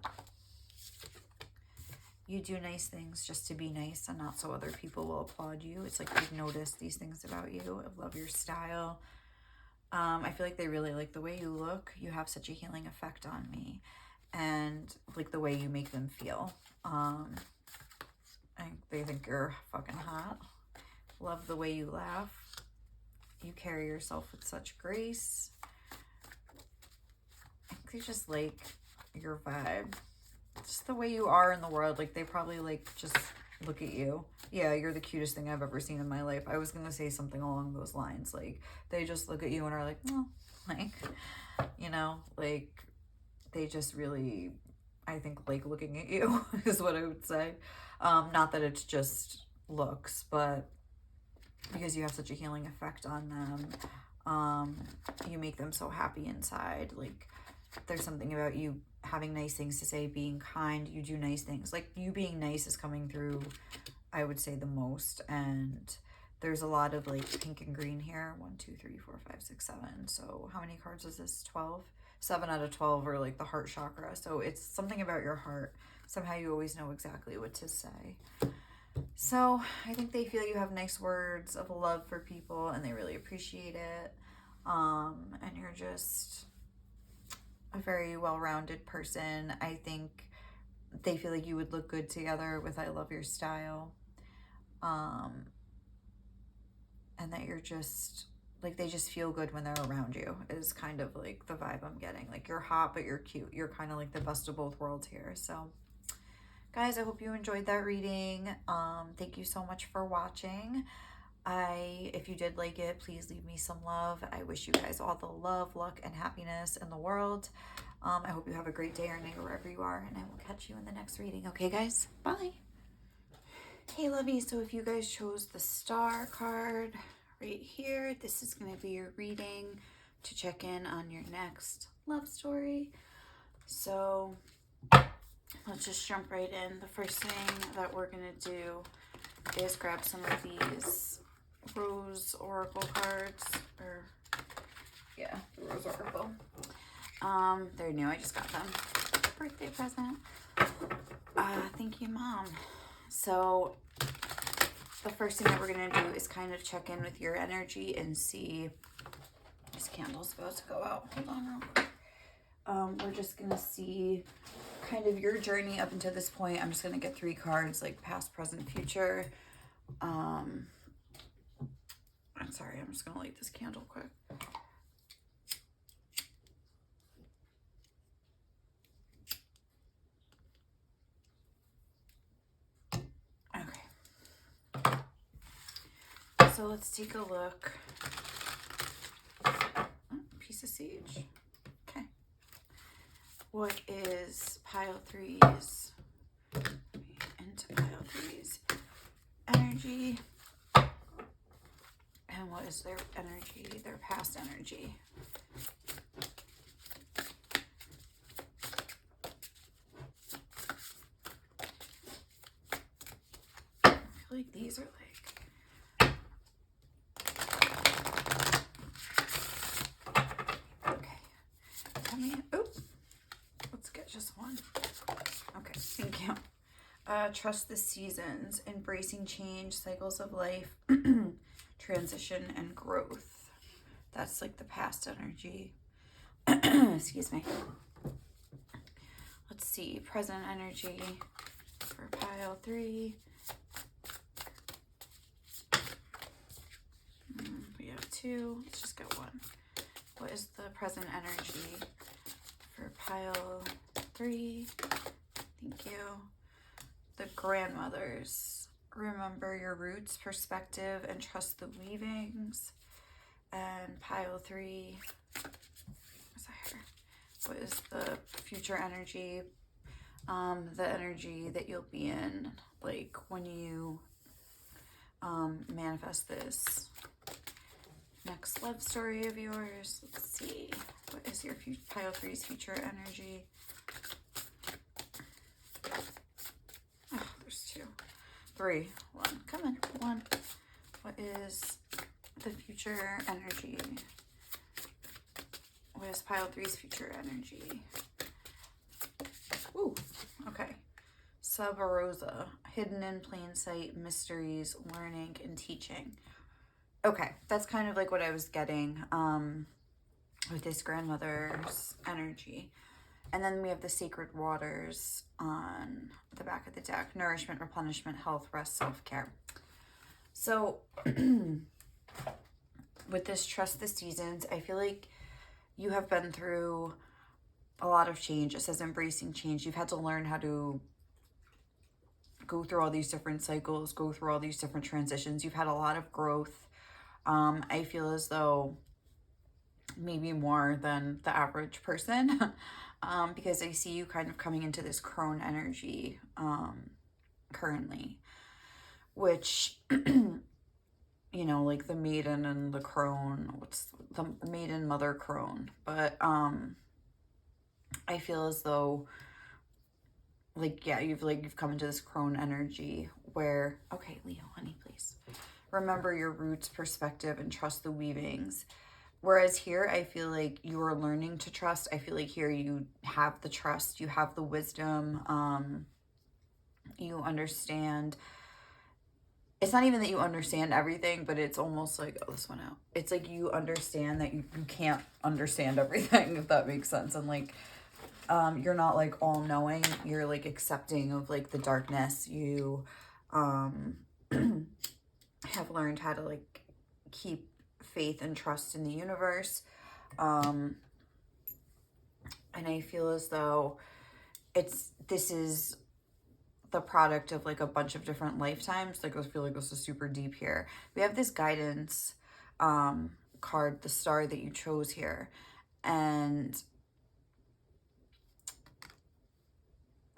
You do nice things just to be nice and not so other people will applaud you. It's like they've noticed these things about you. I love your style. I feel like they really like the way you look. You have such a healing effect on me. And like the way you make them feel. They think you're fucking hot. Love the way you laugh. You carry yourself with such grace. I think they just like your vibe. Just the way you are in the world. Like they probably like just look at you. Yeah, you're the cutest thing I've ever seen in my life. I was gonna say something along those lines. Like they just look at you and are like, oh, like, you know, like they just really, I think, like looking at you is what I would say. Not that it's just looks, but because you have such a healing effect on them. You make them so happy inside. Like there's something about you having nice things to say, being kind. You do nice things. Like you being nice is coming through, I would say, the most. And there's a lot of like pink and green here. 1, 2, 3, 4, 5, 6, 7. So how many cards is this? 12? 7 out of 12 are like the heart chakra. So it's something about your heart. Somehow you always know exactly what to say. So I think they feel you have nice words of love for people and they really appreciate it. And you're just a very well-rounded person. I think they feel like you would look good together with I love your style. And that you're just like they just feel good when they're around you is kind of like the vibe I'm getting. Like you're hot, but you're cute. You're kind of like the best of both worlds here. So guys, I hope you enjoyed that reading. Thank you so much for watching. If you did like it, please leave me some love. I wish you guys all the love, luck, and happiness in the world. I hope you have a great day or night wherever you are, and I will catch you in the next reading. Okay, guys? Bye. Hey, lovies. So if you guys chose the star card right here, this is going to be your reading to check in on your next love story. So let's just jump right in. The first thing that we're going to do is grab some of these Rose Oracle cards, or yeah, the Rose Oracle. They're new. I just got them. Birthday present. Thank you, Mom. So the first thing that we're going to do is kind of check in with your energy and see. This candle's about to go out. Hold on real quick. We're just going to see kind of your journey up until this point. I'm just going to get 3 cards, like past, present, future. I'm sorry. I'm just going to light this candle quick. So let's take a look. Piece of sage. Okay. What is pile 3's into pile 3's energy? And what is their energy, their past energy? I feel like these are like, just one. Okay, thank you. Trust the seasons, embracing change, cycles of life, transition, and growth. That's like the past energy. Excuse me. Let's see, present energy for pile 3. We have 2. Let's just get 1. What is the present energy for pile 3? Thank you. The grandmothers. Remember your roots, perspective, and trust the weavings. And pile 3. What's that here? What is the future energy? The energy that you'll be in, like when you manifest this next love story of yours. Let's see. What is your pile 3's future energy? Oh, there's 2. 3. 1. Come on. 1. What is the future energy? What is pile 3's future energy? Ooh, okay. Sub Rosa. Hidden in plain sight, mysteries, learning, and teaching. Okay, that's kind of like what I was getting with this grandmother's energy. And then we have the sacred waters on the back of the deck. Nourishment, replenishment, health, rest, self-care. So with this trust the seasons, I feel like you have been through a lot of change. It says embracing change. You've had to learn how to go through all these different cycles, go through all these different transitions. You've had a lot of growth. I feel as though maybe more than the average person because I see you kind of coming into this crone energy currently, which, you know, like the maiden and the crone, what's the maiden, mother, crone. But I feel as though, like, yeah, you've come into this crone energy where, okay, Leo, honey, please. Remember your roots, perspective, and trust the weavings. Whereas here, I feel like you are learning to trust. I feel like here you have the trust, you have the wisdom, you understand. It's not even that you understand everything, but it's almost like, oh, this one out. It's like you understand that you can't understand everything, if that makes sense. And like, you're not like all knowing, you're like accepting of like the darkness. You have learned how to like keep faith and trust in the universe. And I feel as though this is the product of like a bunch of different lifetimes. Like I feel like this is super deep here. We have this guidance card, the star that you chose here. And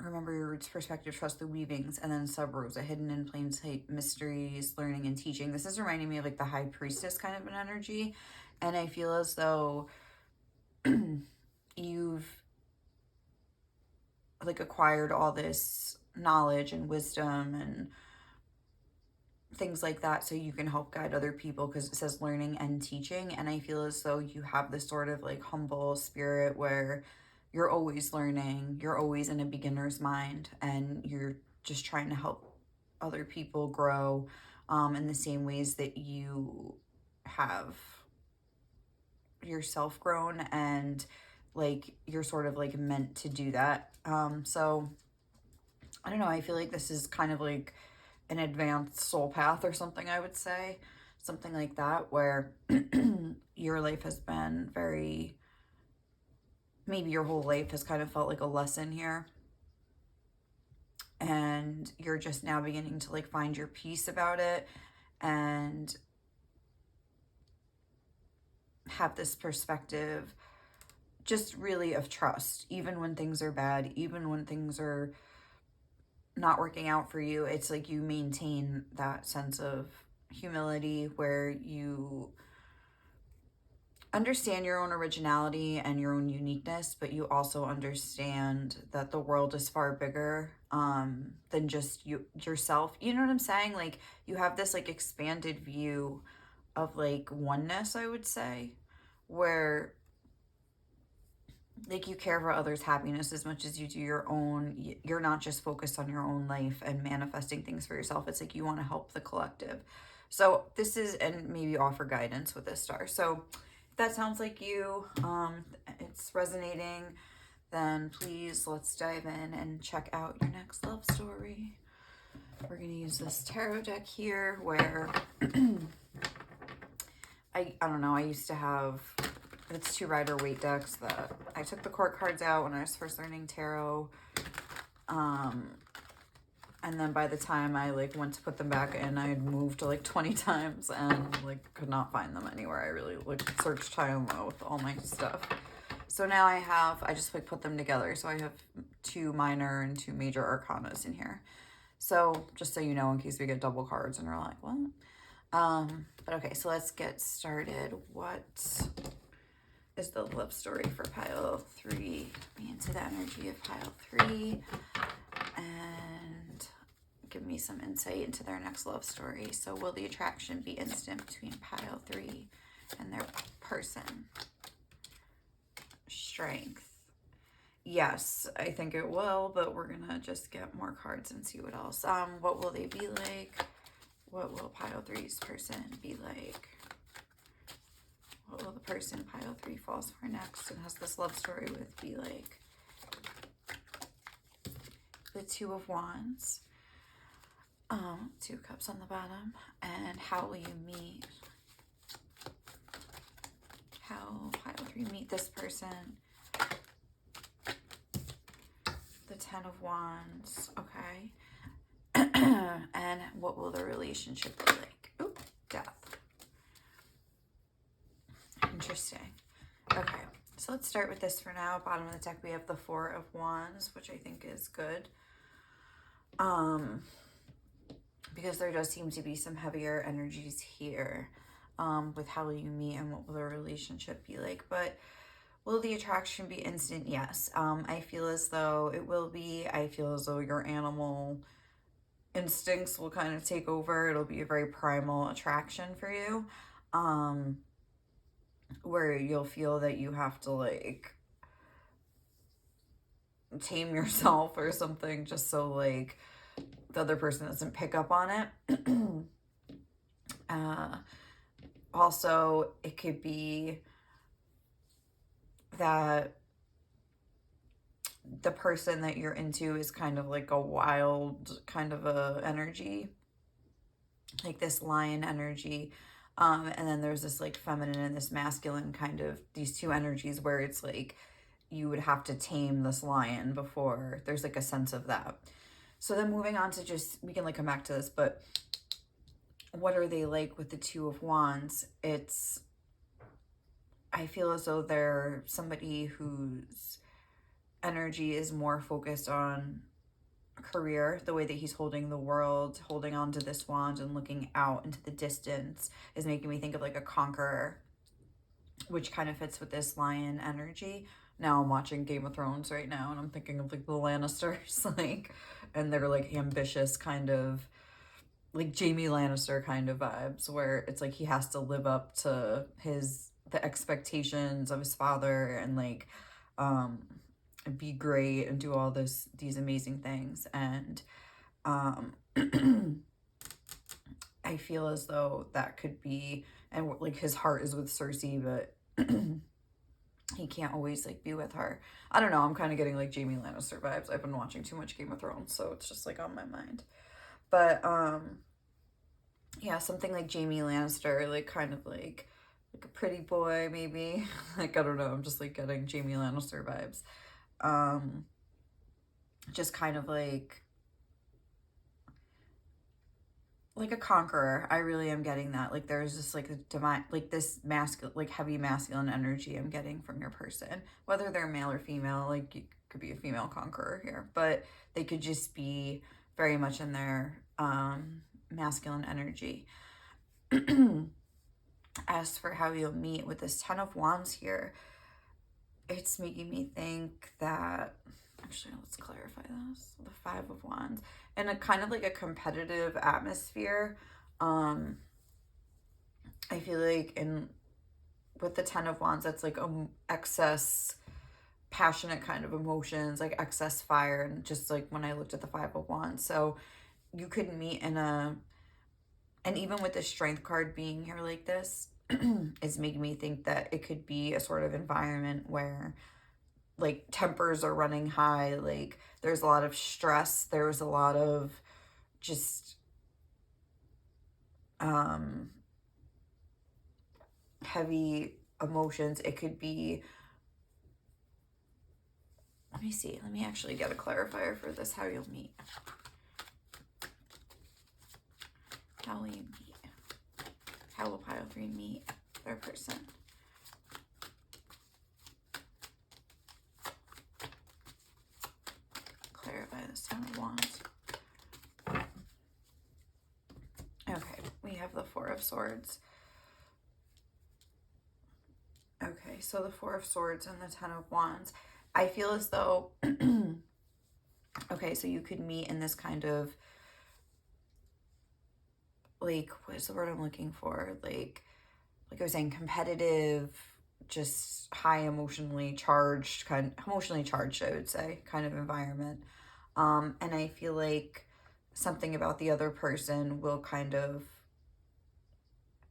remember your roots, perspective, trust the weavings, and then sub rosa, hidden in plain sight, mysteries, learning and teaching. This is reminding me of like the high priestess kind of an energy. And I feel as though you've like acquired all this knowledge and wisdom and things like that so you can help guide other people, because it says learning and teaching. And I feel as though you have this sort of like humble spirit where you're always learning, you're always in a beginner's mind, and you're just trying to help other people grow in the same ways that you have yourself grown, and like you're sort of like meant to do that. So I don't know, I feel like this is kind of like an advanced soul path or something, I would say. Something like that, where your life has been very, maybe your whole life has kind of felt like a lesson here. And you're just now beginning to like find your peace about it and have this perspective just really of trust, even when things are bad, even when things are not working out for you. It's like you maintain that sense of humility where you understand your own originality and your own uniqueness, but you also understand that the world is far bigger than just yourself. You know what I'm saying? Like you have this like expanded view of like oneness, I would say, where like you care for others' happiness as much as you do your own. You're not just focused on your own life and manifesting things for yourself. It's like you want to help the collective. So this is, and maybe offer guidance with this star. So if that sounds like you, it's resonating, then please let's dive in and check out your next love story. We're going to use this tarot deck here where I don't know, I used to have, it's 2 Rider-Waite decks that I took the court cards out when I was first learning tarot. And then by the time I like went to put them back in, I had moved like 20 times and like could not find them anywhere. I really like searched high and low with all my stuff. So now I just like put them together. So I have 2 minor and 2 major arcanas in here. So just so you know, in case we get double cards and we're like, what? But okay, so let's get started. What is the love story for pile 3? Be into the energy of pile 3 and give me some insight into their next love story. So will the attraction be instant between pile 3 and their person? Strength. Yes, I think it will, but we're gonna just get more cards and see what else. What will they be like? What will pile 3's person be like? What will the person pile 3 falls for next and has this love story with be like? The 2 of Wands. 2 cups on the bottom. And how will you meet? How will pile 3 meet this person? The 10 of Wands. Okay. And what will the relationship be like? Oop, death. Interesting. Okay, so let's start with this for now. Bottom of the deck, we have the 4 of Wands, which I think is good. Because there does seem to be some heavier energies here with how will you meet and what will the relationship be like. But will the attraction be instant? Yes. I feel as though it will be. I feel as though your animal instincts will kind of take over. It'll be a very primal attraction for you. Where you'll feel that you have to like tame yourself or something just so like the other person doesn't pick up on it. Also, it could be that the person that you're into is kind of like a wild kind of a energy, like this lion energy. And then there's this like feminine and this masculine kind of, these two energies where it's like you would have to tame this lion before there's like a sense of that. So then moving on to just, we can like come back to this, but what are they like with the Two of Wands? It's, I feel as though they're somebody whose energy is more focused on career. The way that he's holding the world, holding on to this wand and looking out into the distance is making me think of like a conqueror, which kind of fits with this lion energy. Now I'm watching Game of Thrones right now and I'm thinking of like the Lannisters, like, and they're like ambitious kind of, like Jaime Lannister kind of vibes, where it's like he has to live up to the expectations of his father and like be great and do all these amazing things. And I feel as though that could be, and like his heart is with Cersei, but he can't always like be with her. I don't know, I'm kind of getting like Jaime Lannister vibes. I've been watching too much Game of Thrones, so it's just like on my mind. But yeah, something like Jaime Lannister, like kind of like a pretty boy maybe. Like I don't know, I'm just like getting Jaime Lannister vibes. Just kind of like a conqueror. I really am getting that. Like there's just like a divine, like this masculine, like heavy masculine energy I'm getting from your person, whether they're male or female. Like you could be a female conqueror here, but they could just be very much in their masculine energy. As for how you'll meet with this Ten of Wands here, it's making me think that, actually, let's clarify this. The Five of Wands. In a kind of like a competitive atmosphere, I feel like with the Ten of Wands, that's like excess passionate kind of emotions, like excess fire, and just like when I looked at the Five of Wands. So you could meet and even with the Strength card being here like this, is making me think that it could be a sort of environment where like tempers are running high, like there's a lot of stress, there's a lot of just heavy emotions. It could be, let me see, let me actually get a clarifier for this, how you'll meet. How will you meet? How will Pile 3 meet their person? Clarify this Ten of Wands. Okay, we have the Four of Swords. Okay, so the Four of Swords and the Ten of Wands. I feel as though, okay, so you could meet in this kind of, like, what is the word I'm looking for? Like I was saying, competitive, just high emotionally charged, I would say, kind of environment. And I feel like something about the other person will kind of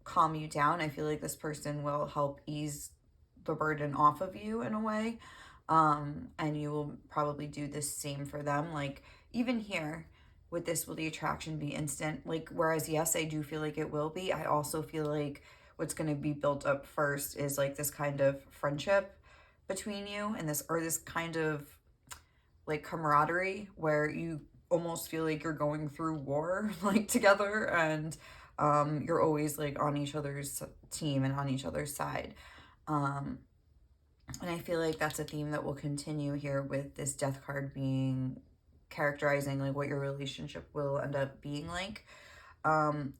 calm you down. I feel like this person will help ease the burden off of you in a way. And you will probably do the same for them. Like even here with this, will the attraction be instant? Like, whereas yes, I do feel like it will be, I also feel like what's going to be built up first is like this kind of friendship between you and this kind of like camaraderie where you almost feel like you're going through war like together, and you're always like on each other's team and on each other's side. And I feel like that's a theme that will continue here with this Death card being characterizing like what your relationship will end up being like.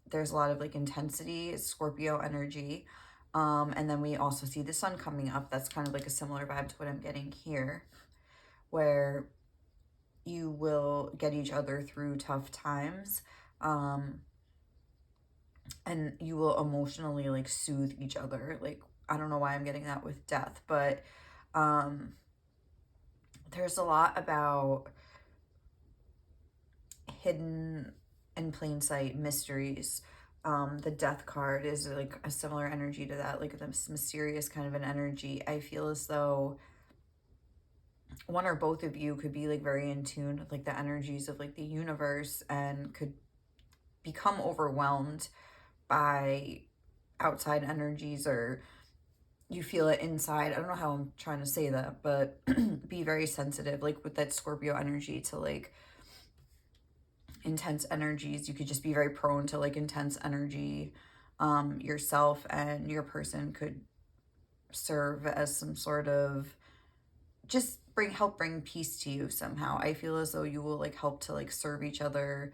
There's a lot of like intensity, Scorpio energy. And then we also see the sun coming up. That's kind of like a similar vibe to what I'm getting here, where you will get each other through tough times. And you will emotionally like soothe each other. Like, I don't know why I'm getting that with death, but there's a lot about hidden in plain sight mysteries. The Death card is like a similar energy to that, like this mysterious kind of an energy. I feel as though one or both of you could be like very in tune with like the energies of like the universe and could become overwhelmed by outside energies, or you feel it inside. I don't know how I'm trying to say that, but be very sensitive, like with that Scorpio energy, to like intense energies. You could just be very prone to like intense energy yourself, and your person could serve as some sort of just help bring peace to you somehow. I feel as though you will like help to like serve each other's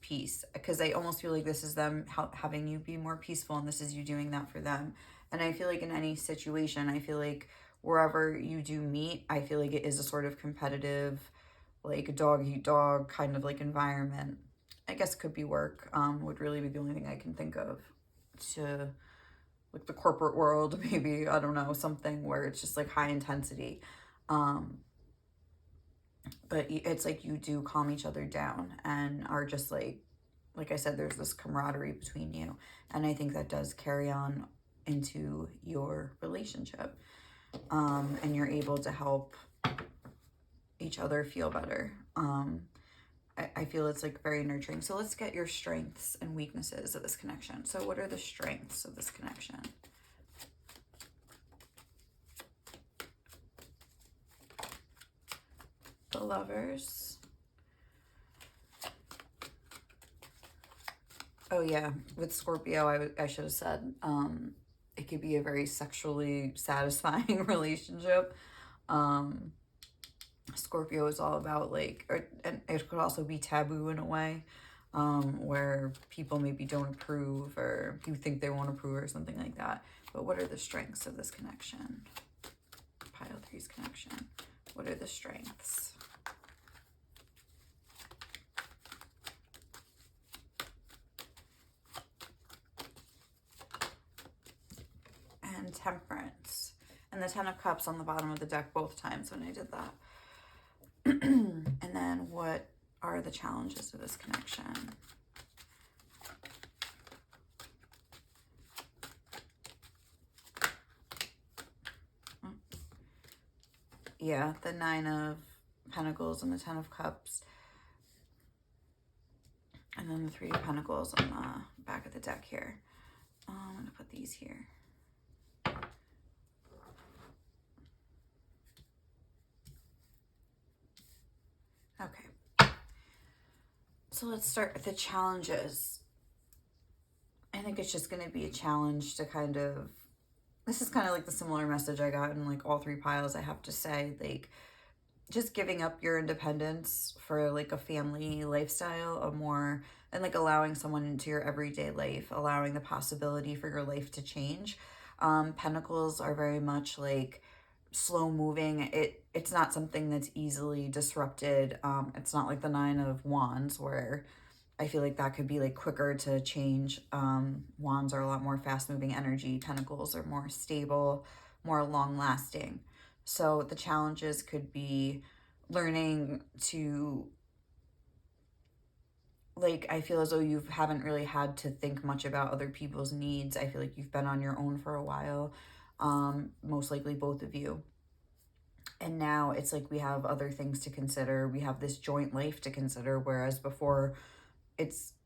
peace, because I almost feel like this is them having you be more peaceful, and this is you doing that for them. And I feel like in any situation, I feel like wherever you do meet, I feel like it is a sort of competitive, like dog eat dog kind of like environment. I guess could be work, would really be the only thing I can think of, to like the corporate world, maybe, I don't know, something where it's just like high intensity. But it's like you do calm each other down and are just like I said, there's this camaraderie between you. And I think that does carry on into your relationship. And you're able to help each other feel better. I feel it's like very nurturing. So let's get your strengths and weaknesses of this connection. So what are the strengths of this connection? The Lovers. Oh yeah, with Scorpio, I should have said, it could be a very sexually satisfying relationship. Scorpio is all about like, and it could also be taboo in a way, where people maybe don't approve, or you think they won't approve, or something like that. But what are the strengths of this connection? Pile 3's connection. What are the strengths? And Temperance. And the 10 of Cups on the bottom of the deck both times when I did that. And then what are the challenges of this connection? Yeah, the 9 of Pentacles and the 10 of Cups. And then the 3 of Pentacles on the back of the deck here. I'm going to put these here. Okay. So let's start with the challenges. I think it's just going to be a challenge to kind of, this is kind of like the similar message I got in like all 3 piles, I have to say, like just giving up your independence for like a family lifestyle, and like allowing someone into your everyday life, allowing the possibility for your life to change. Pentacles are very much like slow moving. It's not something that's easily disrupted. It's not like the 9 of Wands, where I feel like that could be like quicker to change. Wands are a lot more fast moving energy. Pentacles are more stable, more long lasting. So the challenges could be learning to, like, I feel as though you haven't really had to think much about other people's needs. I feel like you've been on your own for a while, most likely both of you. And now it's like we have other things to consider. We have this joint life to consider, whereas before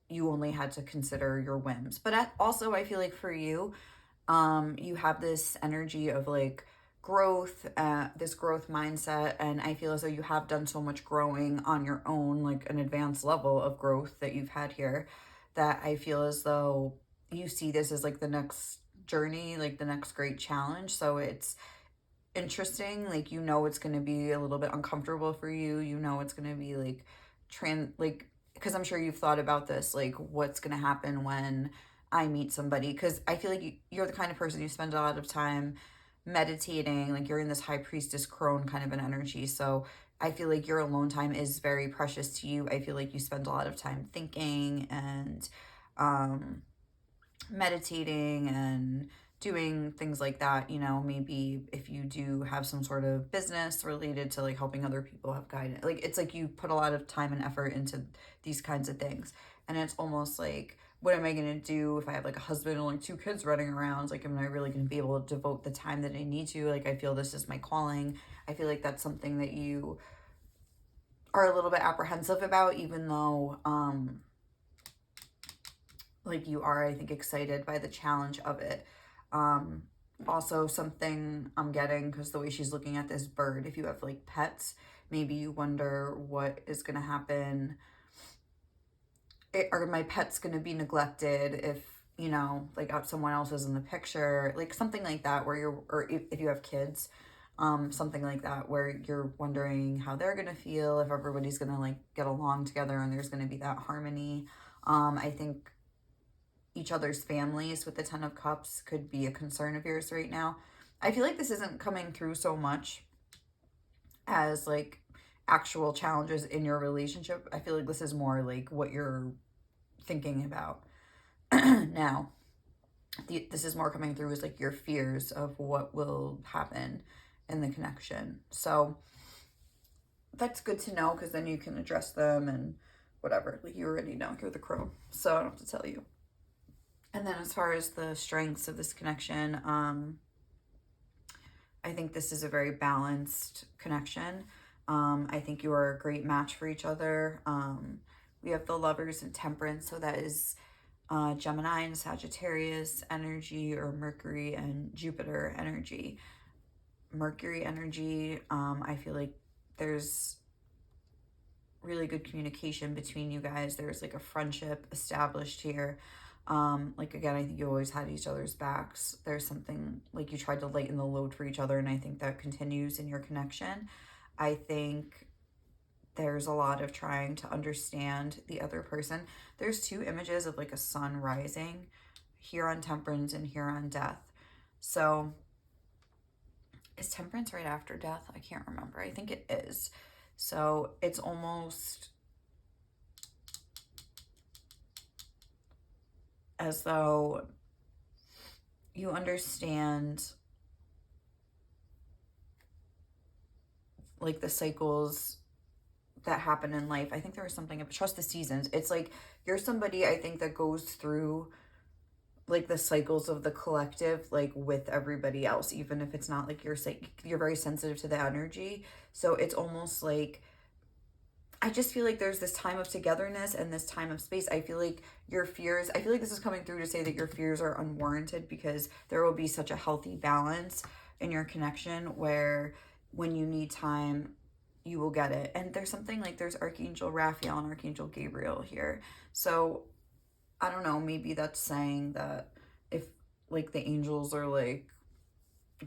you only had to consider your whims. But also, I feel like for you, you have this energy of like growth, this growth mindset, and I feel as though you have done so much growing on your own, like an advanced level of growth that you've had here, that I feel as though you see this as like the next journey, like the next great challenge. So it's interesting, like, it's going to be a little bit uncomfortable for you, it's going to be like because I'm sure you've thought about this, like what's going to happen when I meet somebody, because I feel like you're the kind of person, you spend a lot of time meditating, like you're in this high priestess crone kind of an energy. So I feel like your alone time is very precious to you. I feel like you spend a lot of time thinking and meditating and doing things like that. Maybe if you do have some sort of business related to like helping other people have guidance, like it's like you put a lot of time and effort into these kinds of things. And it's almost like, what am I going to do if I have like a husband and like 2 kids running around? Like, am I really going to be able to devote the time that I need to? Like, I feel this is my calling. I feel like that's something that you are a little bit apprehensive about, even though like you are, I think, excited by the challenge of it. Also something I'm getting, because the way she's looking at this bird, if you have like pets, maybe you wonder what is going to happen. Are my pets going to be neglected if, you know, like someone else is in the picture, like something like that, where you're, or if you have kids, something like that, where you're wondering how they're going to feel, if everybody's going to like get along together and there's going to be that harmony. I think each other's families with the Ten of Cups could be a concern of yours right now. I feel like this isn't coming through so much as like actual challenges in your relationship. I feel like this is more like what you're thinking about now. This is more coming through as like your fears of what will happen in the connection. So that's good to know, because then you can address them and whatever. Like you already know, you're the crow, so I don't have to tell you. And then as far as the strengths of this connection, I think this is a very balanced connection. I think you are a great match for each other. We have the Lovers and Temperance, so that is Gemini and Sagittarius energy, or Mercury and Jupiter energy. Mercury energy, I feel like there's really good communication between you guys. There's like a friendship established here. Like again, I think you always had each other's backs. There's something like you tried to lighten the load for each other, and I think that continues in your connection. I think there's a lot of trying to understand the other person. There's two images of like a sun rising here on Temperance and here on Death. So is Temperance right after Death? I can't remember. I think it is. So it's almost as though you understand like the cycles that happen in life. I think there was something about trust the seasons. It's like you're somebody, I think, that goes through like the cycles of the collective, like with everybody else, even if it's not like you're very sensitive to the energy. So it's almost like, I just feel like there's this time of togetherness and this time of space. I feel like your fears, I feel like this is coming through to say that your fears are unwarranted, because there will be such a healthy balance in your connection where when you need time, you will get it. And there's something like there's Archangel Raphael and Archangel Gabriel here. So I don't know, maybe that's saying that if like the angels are like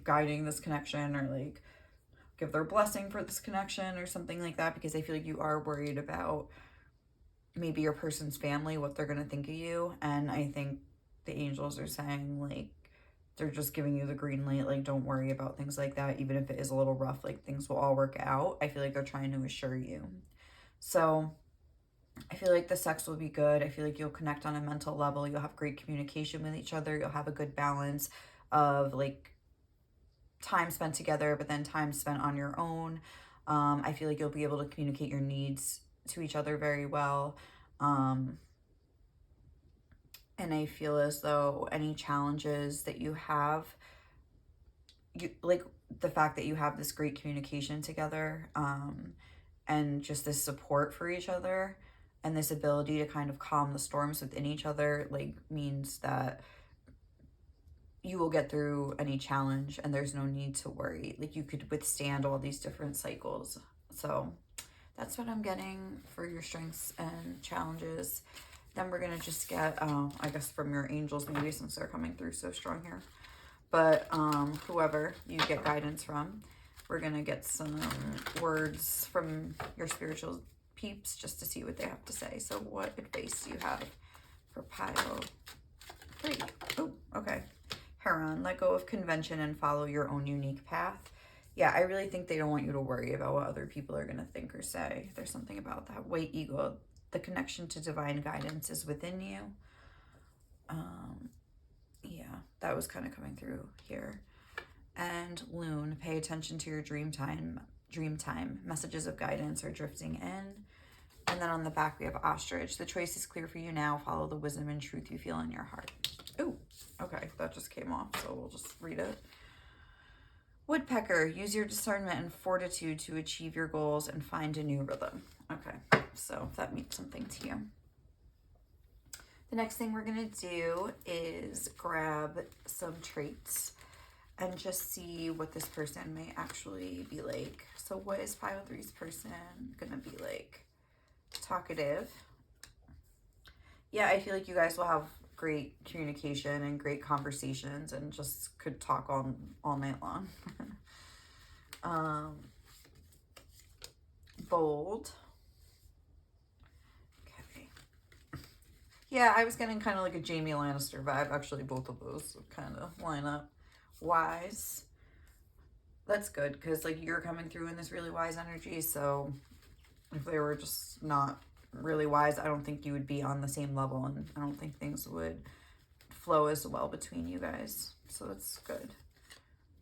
guiding this connection, or like give their blessing for this connection or something like that, because I feel like you are worried about maybe your person's family, what they're going to think of you. And I think the angels are saying like, they're just giving you the green light, like don't worry about things like that, even if it is a little rough, like things will all work out. I feel like they're trying to assure you. So I feel like the sex will be good. I feel like you'll connect on a mental level. You'll have great communication with each other. You'll have a good balance of like time spent together, but then time spent on your own. I feel like you'll be able to communicate your needs to each other very well. And I feel as though any challenges that you have, you like the fact that you have this great communication together, and just this support for each other, and this ability to kind of calm the storms within each other, like means that you will get through any challenge and there's no need to worry. Like you could withstand all these different cycles. So that's what I'm getting for your strengths and challenges. Then we're going to just get, I guess from your angels, maybe, since they're coming through so strong here. But whoever you get guidance from, we're going to get some words from your spiritual peeps just to see what they have to say. So what advice do you have for pile 3? Oh, okay. Heron, let go of convention and follow your own unique path. Yeah, I really think they don't want you to worry about what other people are going to think or say. There's something about that. White eagle, the connection to divine guidance is within you. Yeah, that was kind of coming through here. And Loon, pay attention to your dream time. Messages of guidance are drifting in. And then on the back, we have Ostrich. The choice is clear for you now. Follow the wisdom and truth you feel in your heart. Ooh, okay, that just came off, so we'll just read it. Woodpecker, use your discernment and fortitude to achieve your goals and find a new rhythm. Okay, so if that means something to you. The next thing we're going to do is grab some traits and just see what this person may actually be like. So what is Pile 3's person going to be like? Talkative. Yeah, I feel like you guys will have great communication and great conversations and just could talk all night long. Bold. Okay. Yeah, I was getting kind of like a Jaime Lannister vibe. Actually, both of those kind of line up. Wise. That's good because like you're coming through in this really wise energy. So if they were just not really wise, I don't think you would be on the same level, and I don't think things would flow as well between you guys. So that's good.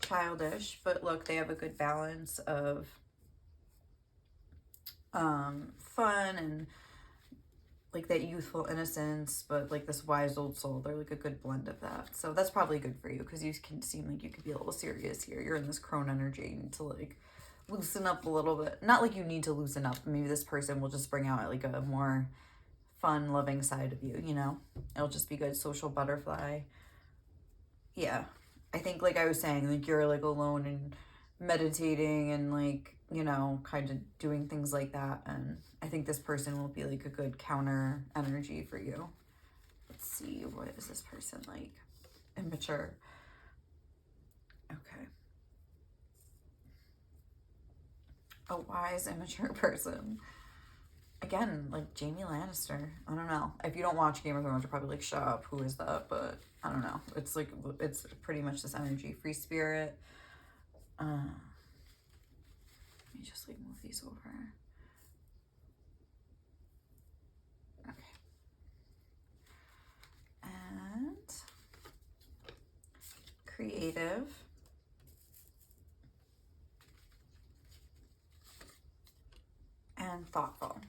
Childish, but look, they have a good balance of fun and like that youthful innocence, but like this wise old soul. They're like a good blend of that. So that's probably good for you because you can seem like you could be a little serious here. You're in this crone energy. You need to like loosen up a little bit. Not like you need to loosen up. Maybe this person will just bring out like a more fun, loving side of you, you know? It'll just be good. Social butterfly. Yeah. I think like I was saying, like you're like alone and meditating and like, you know, kind of doing things like that. And I think this person will be like a good counter energy for you. Let's see, what is this person like? Immature. Okay. A wise, immature person. Again, like Jaime Lannister. I don't know. If you don't watch Game of Thrones, you're probably like, shut up, who is that? But I don't know. It's like, it's pretty much this energy. Free spirit. Let me just like move these over. Okay. And creative. And thoughtful.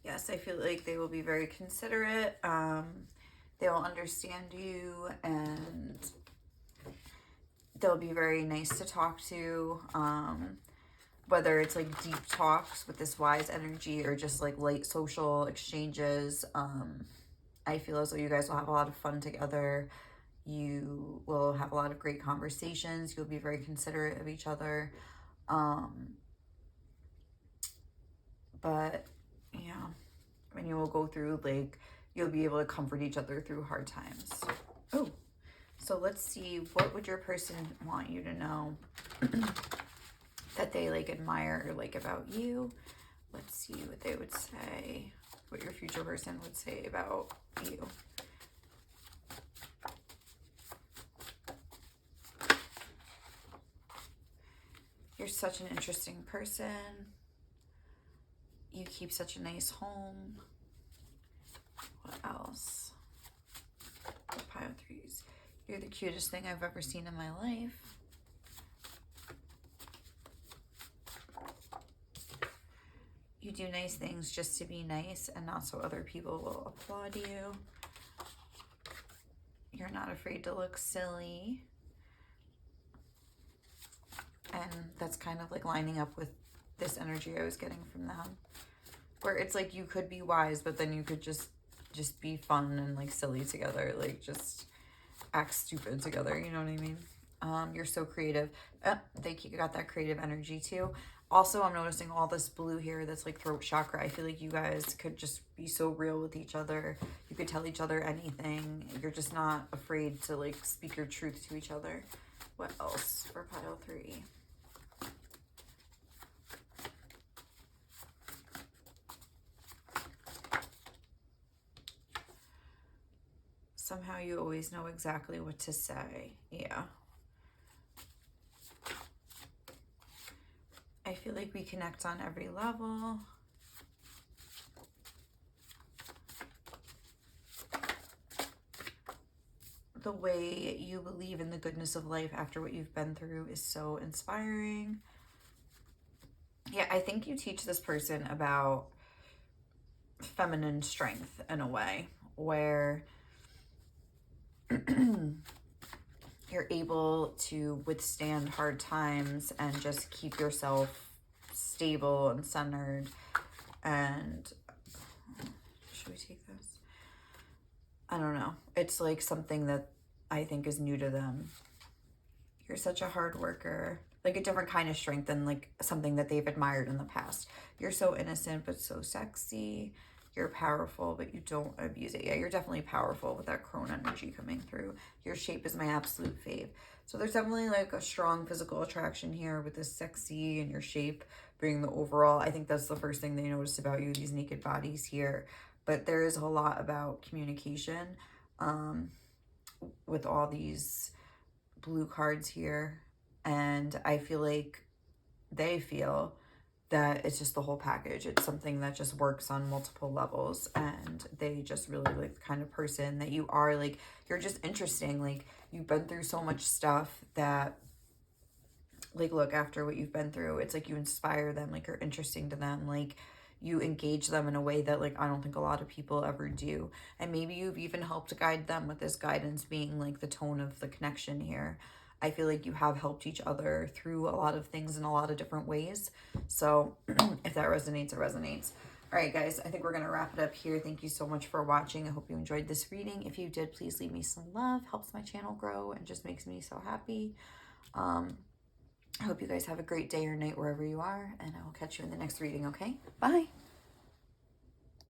Yes, I feel like they will be very considerate. They will understand you and they'll be very nice to talk to. Whether it's like deep talks with this wise energy or just like light social exchanges. I feel as though you guys will have a lot of fun together. You will have a lot of great conversations. You'll be very considerate of each other. But yeah, and you will go through like, you'll be able to comfort each other through hard times. Oh, so let's see, what would your person want you to know that they like admire or like about you? Let's see what they would say, what your future person would say about you. You're such an interesting person. You keep such a nice home. What else? Pile 3s. You're the cutest thing I've ever seen in my life. You do nice things just to be nice and not so other people will applaud you. You're not afraid to look silly. And that's kind of like lining up with this energy I was getting from them. Where it's like you could be wise, but then you could just be fun and like silly together. Like just act stupid together. You know what I mean? You're so creative. They got that creative energy too. Also, I'm noticing all this blue here that's like throat chakra. I feel like you guys could just be so real with each other. You could tell each other anything. You're just not afraid to like speak your truth to each other. What else for pile 3? Somehow you always know exactly what to say. Yeah. I feel like we connect on every level. The way you believe in the goodness of life after what you've been through is so inspiring. Yeah, I think you teach this person about feminine strength in a way where you're able to withstand hard times and just keep yourself stable and centered and should we take this? I don't know. It's like something that I think is new to them. You're such a hard worker. Like a different kind of strength than like something that they've admired in the past. You're so innocent, but so sexy. You're powerful, but you don't abuse it. Yeah, you're definitely powerful with that crone energy coming through. Your shape is my absolute fave. So there's definitely like a strong physical attraction here with this sexy and your shape being the overall. I think that's the first thing they notice about you, these naked bodies here. But there is a lot about communication with all these blue cards here. And I feel like they feel that it's just the whole package. It's something that just works on multiple levels, and they just really like the kind of person that you are. Like, you're just interesting. Like, you've been through so much stuff that, like, look, after what you've been through, it's like you inspire them, like you're interesting to them, like you engage them in a way that like I don't think a lot of people ever do. And maybe you've even helped guide them, with this guidance being like the tone of the connection here. I feel like you have helped each other through a lot of things in a lot of different ways. So if that resonates, it resonates. All right, guys, I think we're going to wrap it up here. Thank you so much for watching. I hope you enjoyed this reading. If you did, please leave me some love. Helps my channel grow and just makes me so happy. I hope you guys have a great day or night wherever you are, and I will catch you in the next reading, okay? Bye.